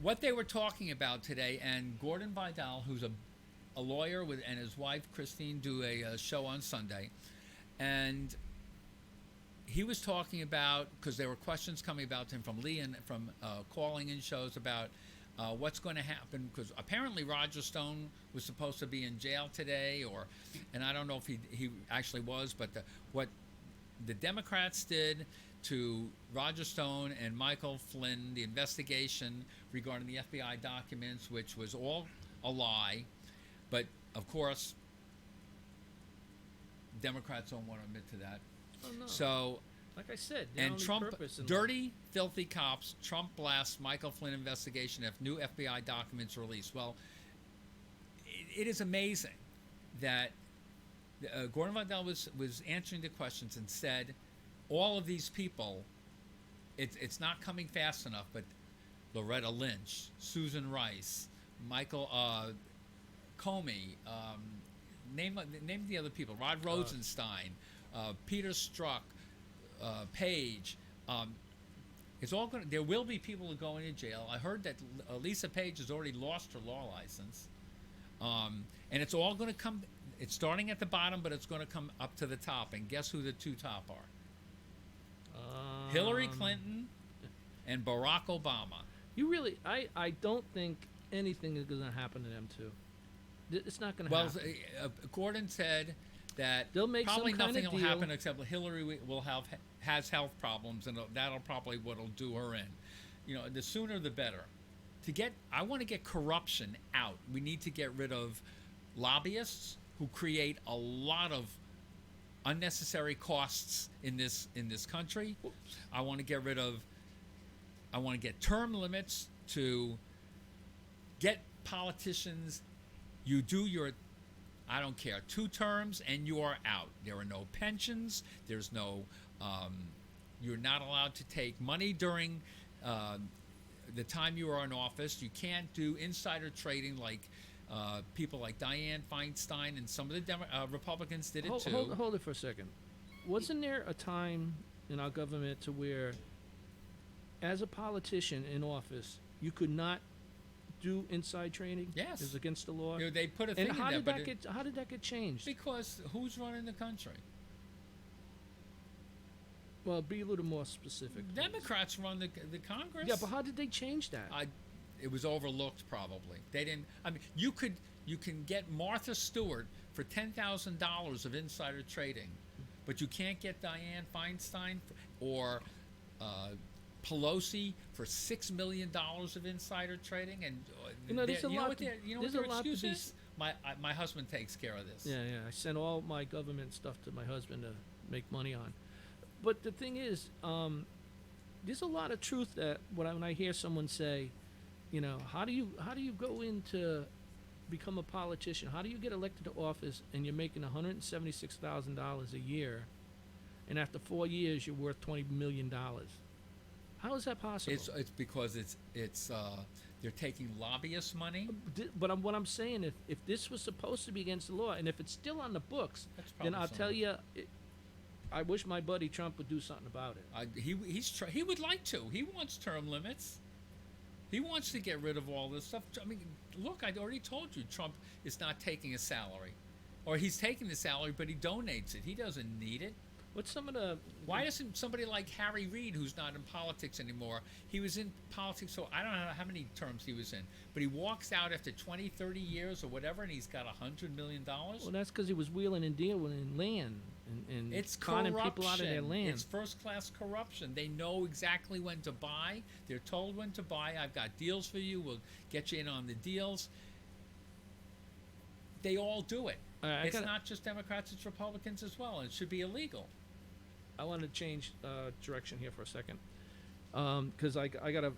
what they were talking about today, and Gordon Vidal, who's a lawyer with, and his wife Christine do a show on Sunday, and he was talking about, because there were questions coming about to him from Lee and from calling in shows about what's going to happen, because apparently Roger Stone was supposed to be in jail today, and I don't know if he actually was, but what the Democrats did to Roger Stone and Michael Flynn, the investigation regarding the FBI documents, which was all a lie, but of course Democrats don't want to admit to that. Oh, no. So, like I said, the and only Trump, purpose in dirty, filthy cops, Trump blasts Michael Flynn investigation if new FBI documents released. Well, it is amazing that Gordon Vidal was answering the questions and said, all of these people, it's not coming fast enough, but Loretta Lynch, Susan Rice, Michael Comey, name the other people, Rod Rosenstein, Peter Strzok, Page. It's all going. There will be people who are going to jail. I heard that Lisa Page has already lost her law license, and it's all going to come. It's starting at the bottom, but it's going to come up to the top. And guess who the two top are? Hillary Clinton and Barack Obama. You really, I don't think anything is going to happen to them two. It's not going to Well, happen. Gordon said that They'll make probably some kind nothing of will deal. happen except Hillary will has health problems, and that'll probably what'll do her in. You know, the sooner the better. I want to get corruption out. We need to get rid of lobbyists who create a lot of unnecessary costs in this country. I want to get term limits to get politicians. You do your, I don't care, 2 terms and you are out. There are no pensions. There's no, you're not allowed to take money during the time you are in office. You can't do insider trading like people like Dianne Feinstein and some of the Republicans did it too. Hold it for a second. Wasn't there a time in our government to where, as a politician in office, you could not do inside trading? Yes. It was against the law. You know, they put a thing And how in there, did but that get? How did that get changed? because who's running the country? Well, be a little more specific. please. Democrats run the Congress. Yeah, but how did they change that? It was overlooked probably. They didn't. I mean, you can get Martha Stewart for $10,000 of insider trading, but you can't get Dianne Feinstein or Pelosi for $6 million of insider trading. And there's a lot. What their excuse is? My husband takes care of this. Yeah. I send all my government stuff to my husband to make money on. But the thing is, there's a lot of truth that when I hear someone say, you know, how do you go into become a politician? How do you get elected to office and you're making $176,000 a year, and after 4 years you're worth $20 million? How is that possible? It's because it's they're taking lobbyist money. But what I'm saying, if this was supposed to be against the law, and if it's still on the books, That's then probably I'll some tell of it. you, I wish my buddy Trump would do something about it. He would like to. He wants term limits. He wants to get rid of all this stuff. I mean, look, I already told you Trump is not taking a salary. Or he's taking the salary, but he donates it. He doesn't need it. What's some of the... Why doesn't somebody like Harry Reid, who's not in politics anymore, he was in politics, so I don't know how many terms he was in, but he walks out after 20, 30 years or whatever, and he's got $100 million? Well, that's because he was wheeling and dealing in land and It's conning corruption. people out of their land. It's first-class corruption. They know exactly when to buy. They're told when to buy. I've got deals for you. We'll get you in on the deals. They all do it. It's not just Democrats, it's Republicans as well. It should be illegal. I want to change direction here for a second, because I got a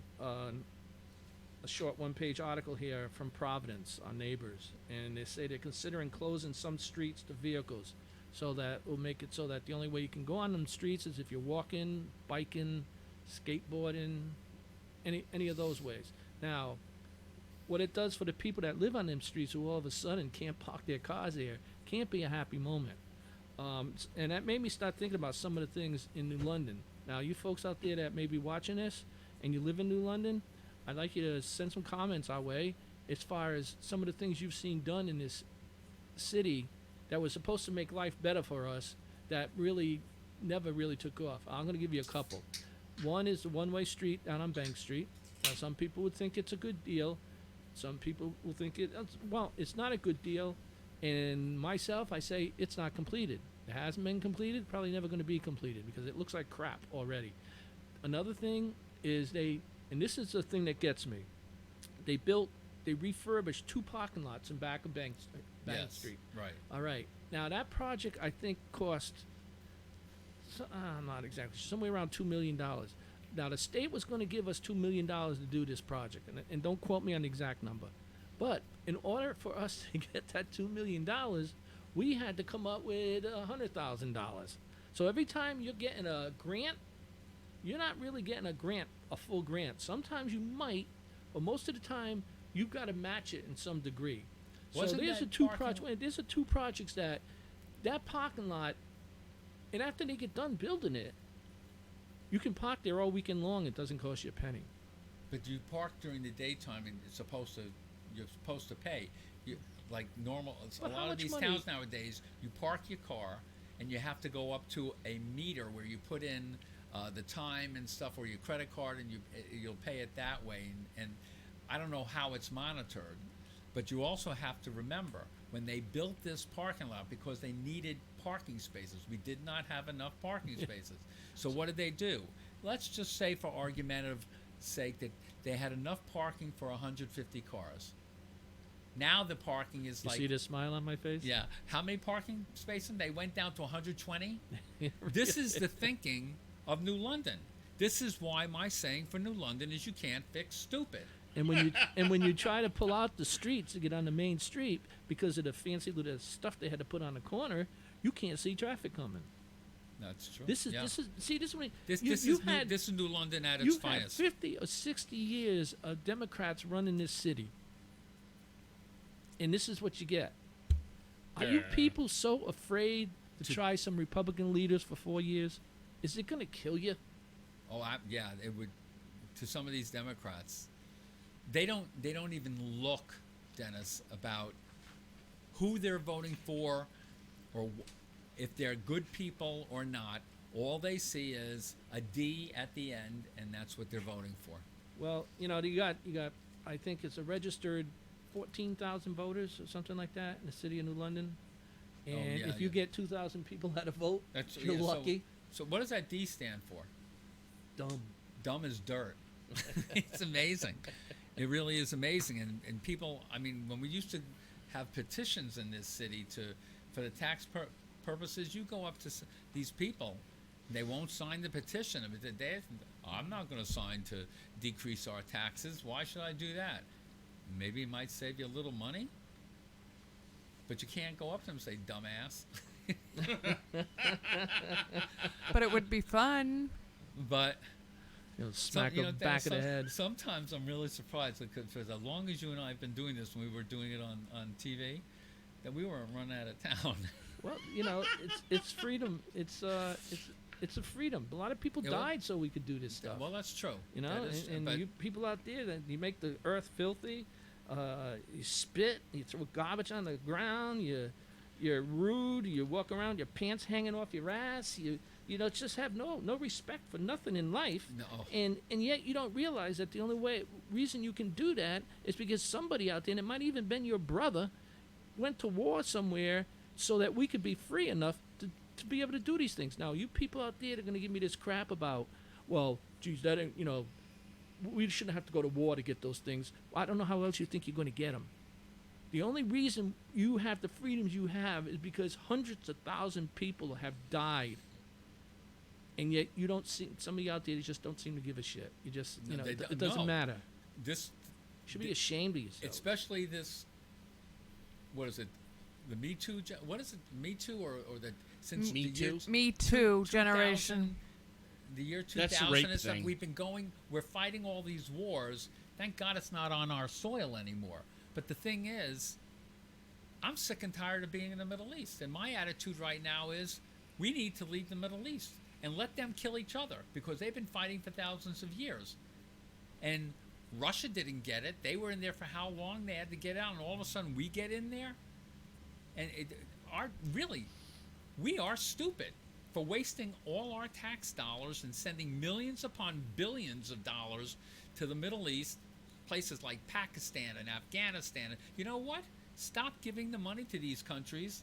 short one-page article here from Providence, our neighbors, and they say they're considering closing some streets to vehicles so that will make it so that the only way you can go on them streets is if you're walking, biking, skateboarding, any of those ways. Now, what it does for the people that live on them streets who all of a sudden can't park their cars there can't be a happy moment. And that made me start thinking about some of the things in New London. Now, you folks out there that may be watching this and you live in New London, I'd like you to send some comments our way as far as some of the things you've seen done in this city that was supposed to make life better for us that really never really took off. I'm going to give you a couple. One is the one-way street down on Bank Street. Now, some people would think it's a good deal. Some people will think it's not a good deal. And myself, I say it's not completed. It hasn't been completed, probably never going to be completed because it looks like crap already. Another thing is and this is the thing that gets me, they refurbished 2 parking lots in back of Bank Yes, Street. right. All right. Now, that project, I think, cost, I'm not exactly sure, somewhere around $2 million. Now, the state was going to give us $2 million to do this project, and don't quote me on the exact number. But in order for us to get that $2 million, we had to come up with $100,000. So every time you're getting a grant, you're not really getting a full grant. Sometimes you might, but most of the time, you've got to match it in some degree. Wasn't so there's that a two parking- project. There's a 2 projects that parking lot, and after they get done building it, you can park there all weekend long. It doesn't cost you a penny. But you park during the daytime and you're supposed to pay. Like normal, a But how lot of much these money- towns nowadays, you park your car and you have to go up to a meter where you put in the time and stuff, or your credit card, and you'll pay it that way. And I don't know how it's monitored, but you also have to remember when they built this parking lot because they needed parking spaces. We did not have enough parking spaces. So what did they do? Let's just say, for argumentative sake, that they had enough parking for 150 cars. Now the parking is You like, see the smile on my face? yeah, how many parking spaces? They went down to 120. This is the thinking of New London. This is why my saying for New London is you can't fix stupid. And when you try to pull out the streets to get on the main street because of the fancy little stuff they had to put on the corner, you can't see traffic coming. That's true. This is Yeah. this is when This you is this is New London at its you had finest. 50 or 60 years of Democrats running this city, and this is what you get. Are you people so afraid to try some Republican leaders for 4 years? Is it going to kill you? Oh, yeah, it would. To some of these Democrats, they don't even look, Dennis, about who they're voting for, or if they're good people or not. All they see is a D at the end, and that's what they're voting for. Well, you got I think it's a registered 14,000 voters or something like that in the city of New London. And yeah, if you yeah. get 2,000 people that vote, That's you're yeah, so- lucky. So what does that D stand for? Dumb. Dumb as dirt. It's amazing. It really is amazing. And people, I mean, when we used to have petitions in this city for the tax purposes, you go up to these people, they won't sign the petition. I mean, I'm not going to sign to decrease our taxes. Why should I do that? Maybe it might save you a little money, but you can't go up to them and say, dumbass. But it would be fun. But Smack them back of the head. sometimes I'm really surprised because for as long as you and I have been doing this, when we were doing it on TV, that we weren't run out of town. Well, it's freedom. It's a freedom. A lot of people Yeah, well- died so we could do this stuff. Well, that's true. You know, That is true, and but you people out there that you make the earth filthy, you spit, you throw garbage on the ground, you're rude, you walk around your pants hanging off your ass, you just have no respect for nothing in life. No. And yet you don't realize that the only reason you can do that is because somebody out there, and it might even been your brother, went to war somewhere so that we could be free enough to be able to do these things. Now, you people out there that are going to give me this crap about, well, geez, that ain't, we shouldn't have to go to war to get those things. Well, I don't know how else you think you're going to get them. The only reason you have the freedoms you have is because hundreds of thousands of people have died. And yet you don't see, some of you out there just don't seem to give a shit. You just, No, they it don't- doesn't no. matter. this, You should be ashamed of yourself. especially this, what is it, the Me Too. What is it? Me Too or the since Me the year Too? Me Too generation. 2000, the year 2000 That's the rape and stuff. thing. We've been going. We're fighting all these wars. Thank God it's not on our soil anymore. But the thing is, I'm sick and tired of being in the Middle East, and my attitude right now is, we need to leave the Middle East and let them kill each other because they've been fighting for thousands of years. And Russia didn't get it. They were in there for how long? They had to get out, and all of a sudden we get in there. And really, we are stupid for wasting all our tax dollars and sending millions upon billions of dollars to the Middle East, places like Pakistan and Afghanistan. You know what? Stop giving the money to these countries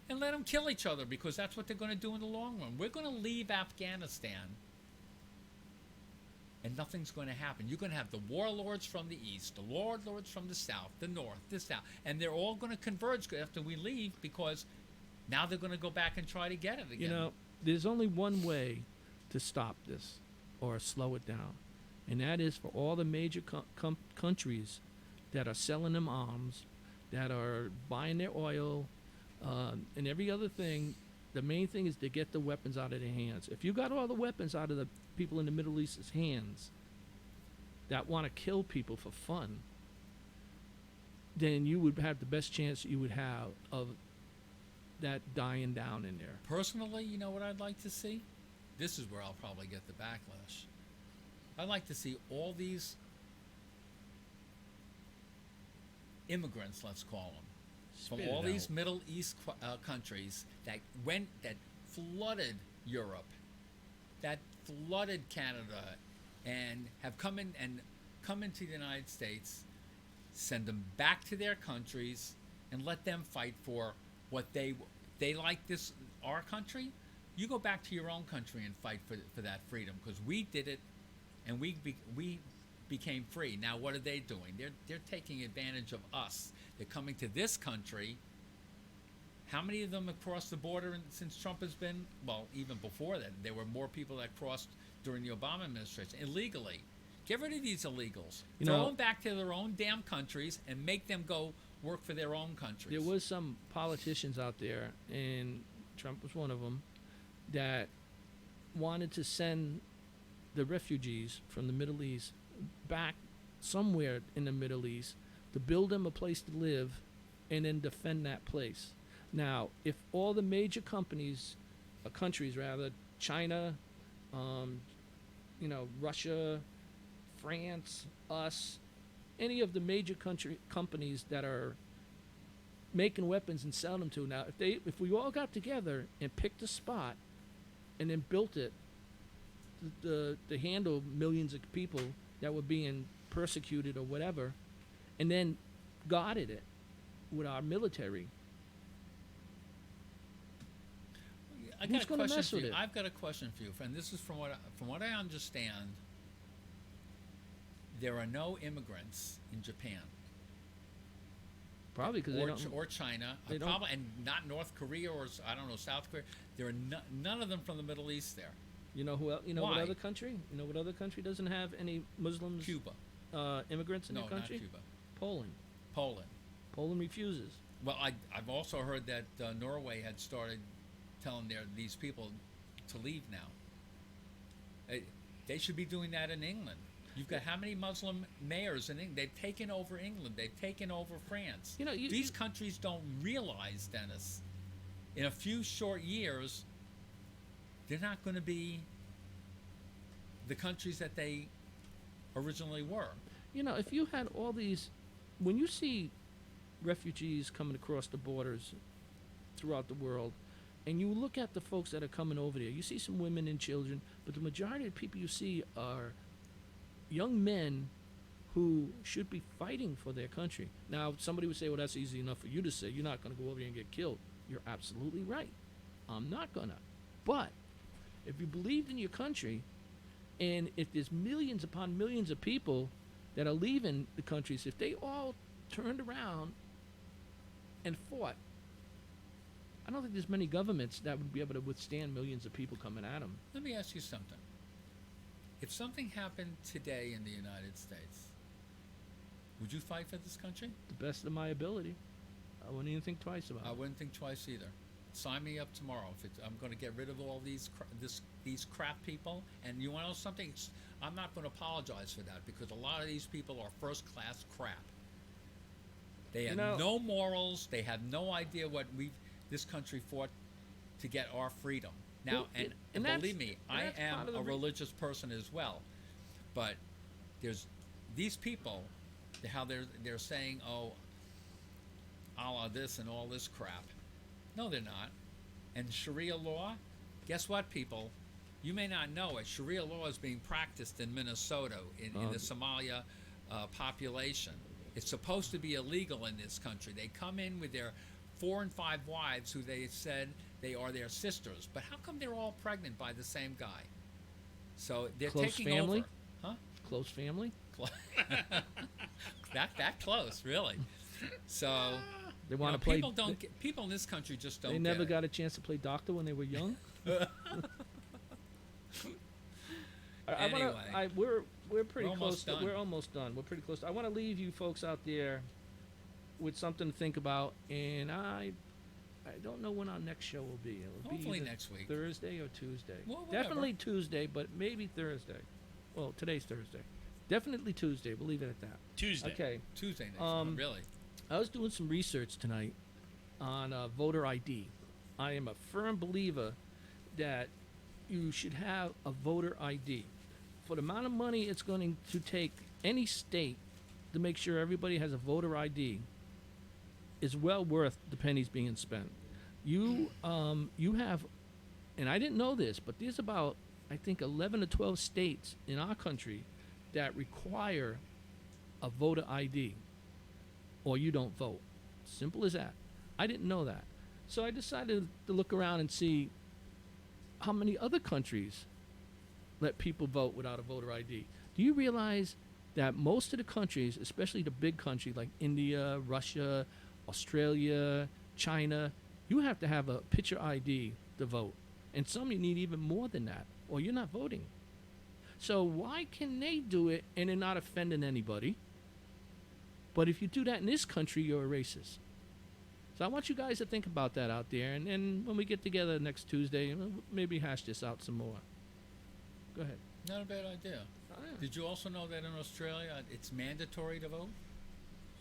and let them kill each other, because that's what they're going to do in the long run. We're going to leave Afghanistan and nothing's going to happen. You're going to have the warlords from the east, the warlords from the south, the north, the south, and they're all going to converge after we leave, because now they're going to go back and try to get it again. You know, there's only one way to stop this or slow it down, and that is for all the major countries that are selling them arms, that are buying their oil, and every other thing. The main thing is to get the weapons out of their hands. If you got all the weapons out of the people in the Middle East's hands that want to kill people for fun, then you would have the best chance you would have of that dying down in there. Personally, you know what I'd like to see? This is where I'll probably get the backlash. I'd like to see all these immigrants, let's call them, from Spit all it these out. Middle East countries that flooded Europe, that flooded Canada, and have come into the United States. Send them back to their countries and let them fight for what they like. This our country. You go back to your own country and fight for that freedom, because we did it, and we became free. Now what are they doing? They're taking advantage of us. They're coming to this country. How many of them have crossed the border since Trump has been? Well, even before that, there were more people that crossed during the Obama administration illegally. Get rid of these illegals. You Throw know- them back to their own damn countries and make them go work for their own countries. There was some politicians out there, and Trump was one of them, that wanted to send the refugees from the Middle East back somewhere in the Middle East to build them a place to live and then defend that place. Now, if all the major countries, China, Russia, France, us, any of the major companies that are making weapons and selling them to now, if we all got together and picked a spot and then built it to handle millions of people that were being persecuted or whatever, and then guarded it with our military, I Who's got a gonna question mess for with you. it? I've got a question for you, friend. This is from what I understand. There are no immigrants in Japan probably because they or, don't. or China, they don't- probably, and not North Korea or I don't know, South Korea. There are none of them from the Middle East there. You know who? You know what Why? other country? You know what other country doesn't have any Muslims, Cuba, immigrants in no, their country? not Cuba. Poland. Poland. Poland refuses. Well, I've also heard that Norway had started telling these people to leave now. They should be doing that in England. You've got how many Muslim mayors in England? They've taken over England. They've taken over France. You know, These countries don't realize, Dennis, in a few short years, they're not going to be the countries that they originally were. You know, if you had all these, when you see refugees coming across the borders throughout the world, and you look at the folks that are coming over there, you see some women and children, but the majority of the people you see are young men who should be fighting for their country. Now, somebody would say, well, that's easy enough for you to say. You're not going to go over there and get killed. You're absolutely right. I'm not going to. But if you believed in your country, and if there's millions upon millions of people that are leaving the countries, if they all turned around and fought, I don't think there's many governments that would be able to withstand millions of people coming at them. Let me ask you something. If something happened today in the United States, would you fight for this country? The best of my ability. I wouldn't even think twice about I it. wouldn't think twice either. Sign me up tomorrow. I'm going to get rid of all these these crap people. And you want to know something? I'm not going to apologize for that because a lot of these people are first class crap. They have know- no morals. They have no idea what this country fought to get our freedom. Now, Well, and and that's- believe me, and I that's am part of the a re- religious person as well. But there's these people, how they're saying, oh, Allah this and all this crap. No, they're not. And Sharia law, guess what, people? You may not know it. Sharia law is being practiced in Minnesota in the Somalia population. It's supposed to be illegal in this country. They come in with their 4 and 5 wives who they said they are their sisters. But how come they're all pregnant by the same guy? So they're Close taking family? over. Huh? Close family? that close, really. So They want to play. people in this country just don't They get never it. got a chance to play doctor when they were young. Anyway. We're pretty We're close. almost done. We're almost done. We're pretty close. I want to leave you folks out there with something to think about, and I don't know when our next show will be. It'll Hopefully be either next week. Thursday or Tuesday. Well, whatever. Definitely Tuesday, but maybe Thursday. Well, today's Thursday. Definitely Tuesday. We'll leave it at that. Tuesday. Okay. Tuesday next Um, week, really. I was doing some research tonight on voter ID. I am a firm believer that you should have a voter ID. For the amount of money it's going to take any state to make sure everybody has a voter ID is well worth the pennies being spent. You have, and I didn't know this, but there's about, I think, 11 to 12 states in our country that require a voter ID or you don't vote. Simple as that. I didn't know that. So I decided to look around and see how many other countries let people vote without a voter ID. Do you realize that most of the countries, especially the big countries like India, Russia, Australia, China, you have to have a picture ID to vote. And some you need even more than that, or you're not voting. So why can they do it and they're not offending anybody? But if you do that in this country, you're a racist. So I want you guys to think about that out there. And then when we get together next Tuesday, maybe hash this out some more. Go ahead. Not a bad idea. Did you also know that in Australia it's mandatory to vote?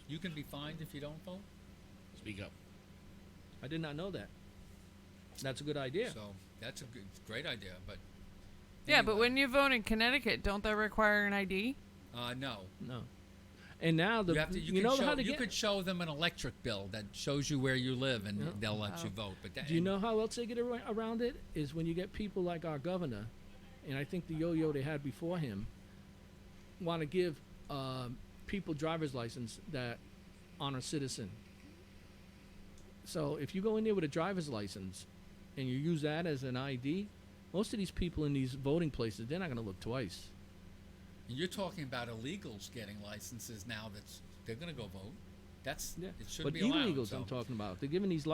You can be fined if you don't vote. Speak up. I did not know that. That's a good idea. So that's a great idea. But Yeah, but anyway, when you vote in Connecticut, don't they require an ID? no, No. And now the you have to. you know how to you get. could show them an electric bill that shows you where you live, and Yeah. they'll let you Oh. vote. But that, Do you know how else they get around it? Is when you get people like our governor, and I think the yo-yo they had before him, want to give people driver's license that honor citizen. So if you go in there with a driver's license, and you use that as an ID, most of these people in these voting places, they're not going to look twice. And you're talking about illegals getting licenses now. They're going to go vote. It should But be allowed. illegals, So. I'm talking about. They're giving these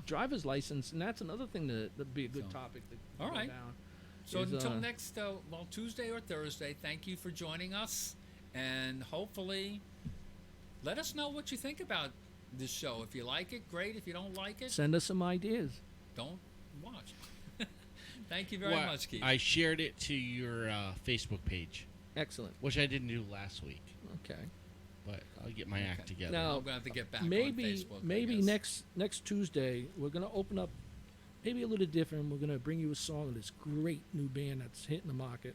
driver's license, and that's another thing that'd be a good So. topic to All go right. down. So is, until next, Tuesday or Thursday, thank you for joining us, and hopefully, let us know what you think about this show. If you like it, great. If you don't like it, Send us some ideas. don't watch. Thank you very Well, much, Keith. I shared it to your Facebook page, Excellent. which I didn't do last week, Okay. but I'll get my act together. Now, I'm gonna have to get back on maybe Facebook. I maybe guess. next Tuesday we're gonna open up, maybe a little different. We're gonna bring you a song of this great new band that's hitting the market.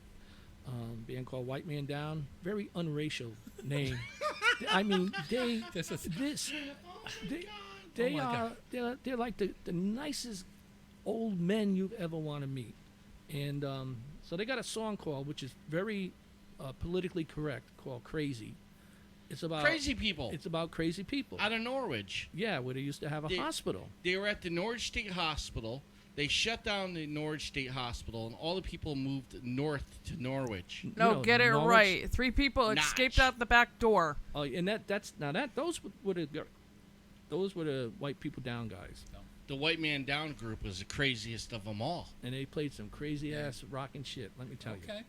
Band called White Man Down. Very unracial name. I mean, they This is- they my are God. they're like the nicest old men you've ever want to meet, and so they got a song called, which is very politically correct, called "Crazy." It's about Crazy people It's about crazy people. out of Norwich. Yeah, where they used to have a They- hospital. They were at the Norwich State Hospital. They shut down the Norwich State Hospital, and all the people moved north to Norwich. No, know, get it Norwich- right. 3 people Notch. escaped out the back door. Oh, and those were the white people down guys, The White Man Down group was the craziest of them all. and they played some crazy ass rocking shit. Let me tell you. Okay.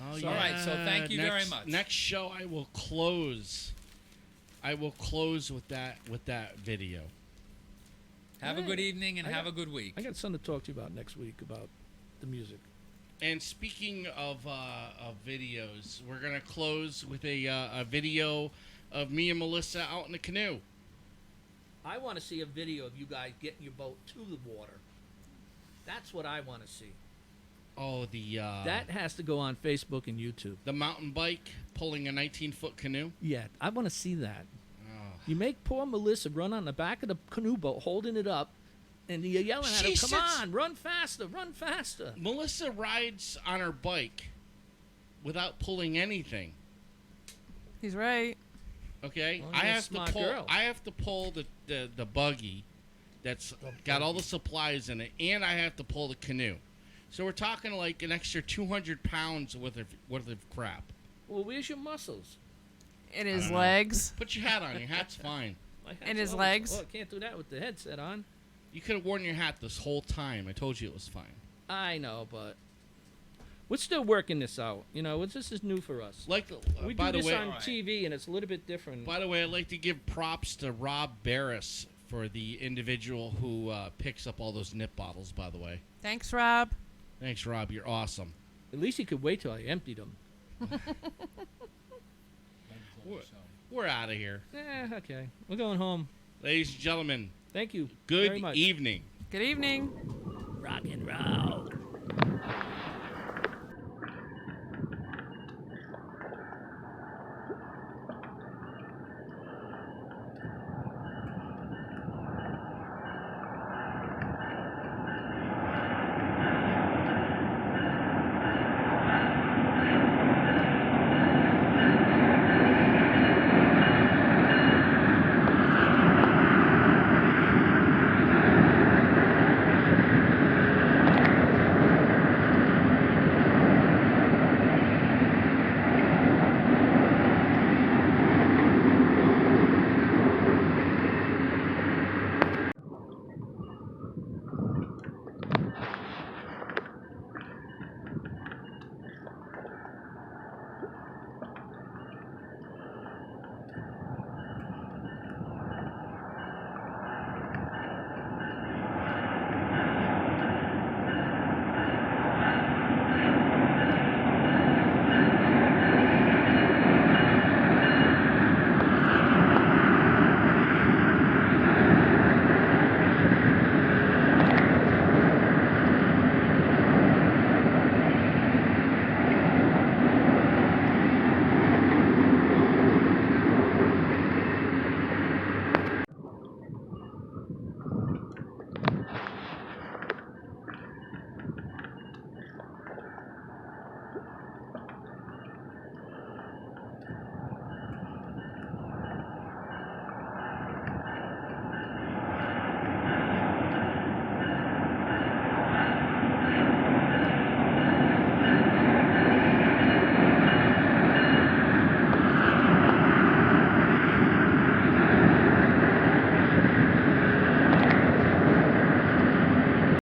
Oh, So- All right, so thank you very much. Next show, I will close with that video. Have a Hey, good evening and I have got- a good week. I got something to talk to you about next week about the music. And speaking of videos, we're gonna close with a video of me and Melissa out in the canoe. I want to see a video of you guys getting your boat to the water. That's what I want to see. Oh, the That has to go on Facebook and YouTube. the mountain bike pulling a 19-foot canoe. Yeah, I want to see that. Oh. You make poor Melissa run on the back of the canoe boat holding it up, and you're yelling at her, She come sits- on, run faster, run faster. Melissa rides on her bike without pulling anything. He's right. Okay, Well, I you're a have to smart pull. girl. I have to pull the buggy that's got all the supplies in it, and I have to pull the canoe. So we're talking like an extra 200 pounds worth of crap. Well, where's your muscles? In his don't know. legs. Put your hat on. Your hat's fine. My hat's And his always- legs? Oh, I can't do that with the headset on. You could have worn your hat this whole time. I told you it was fine. I know, but we're still working this out. You know, this is new for us. Like, We by do the this way, on TV, and it's a little bit different. I'd like to give props to Rob Barris for the individual who picks up all those nip bottles. By the way, Thanks, Rob. thanks, Rob. You're awesome. At least he could wait till I emptied them. We're out of here, Okay. We're going home. ladies and gentlemen. Thank you Good very much. evening. Good evening. Rock and roll.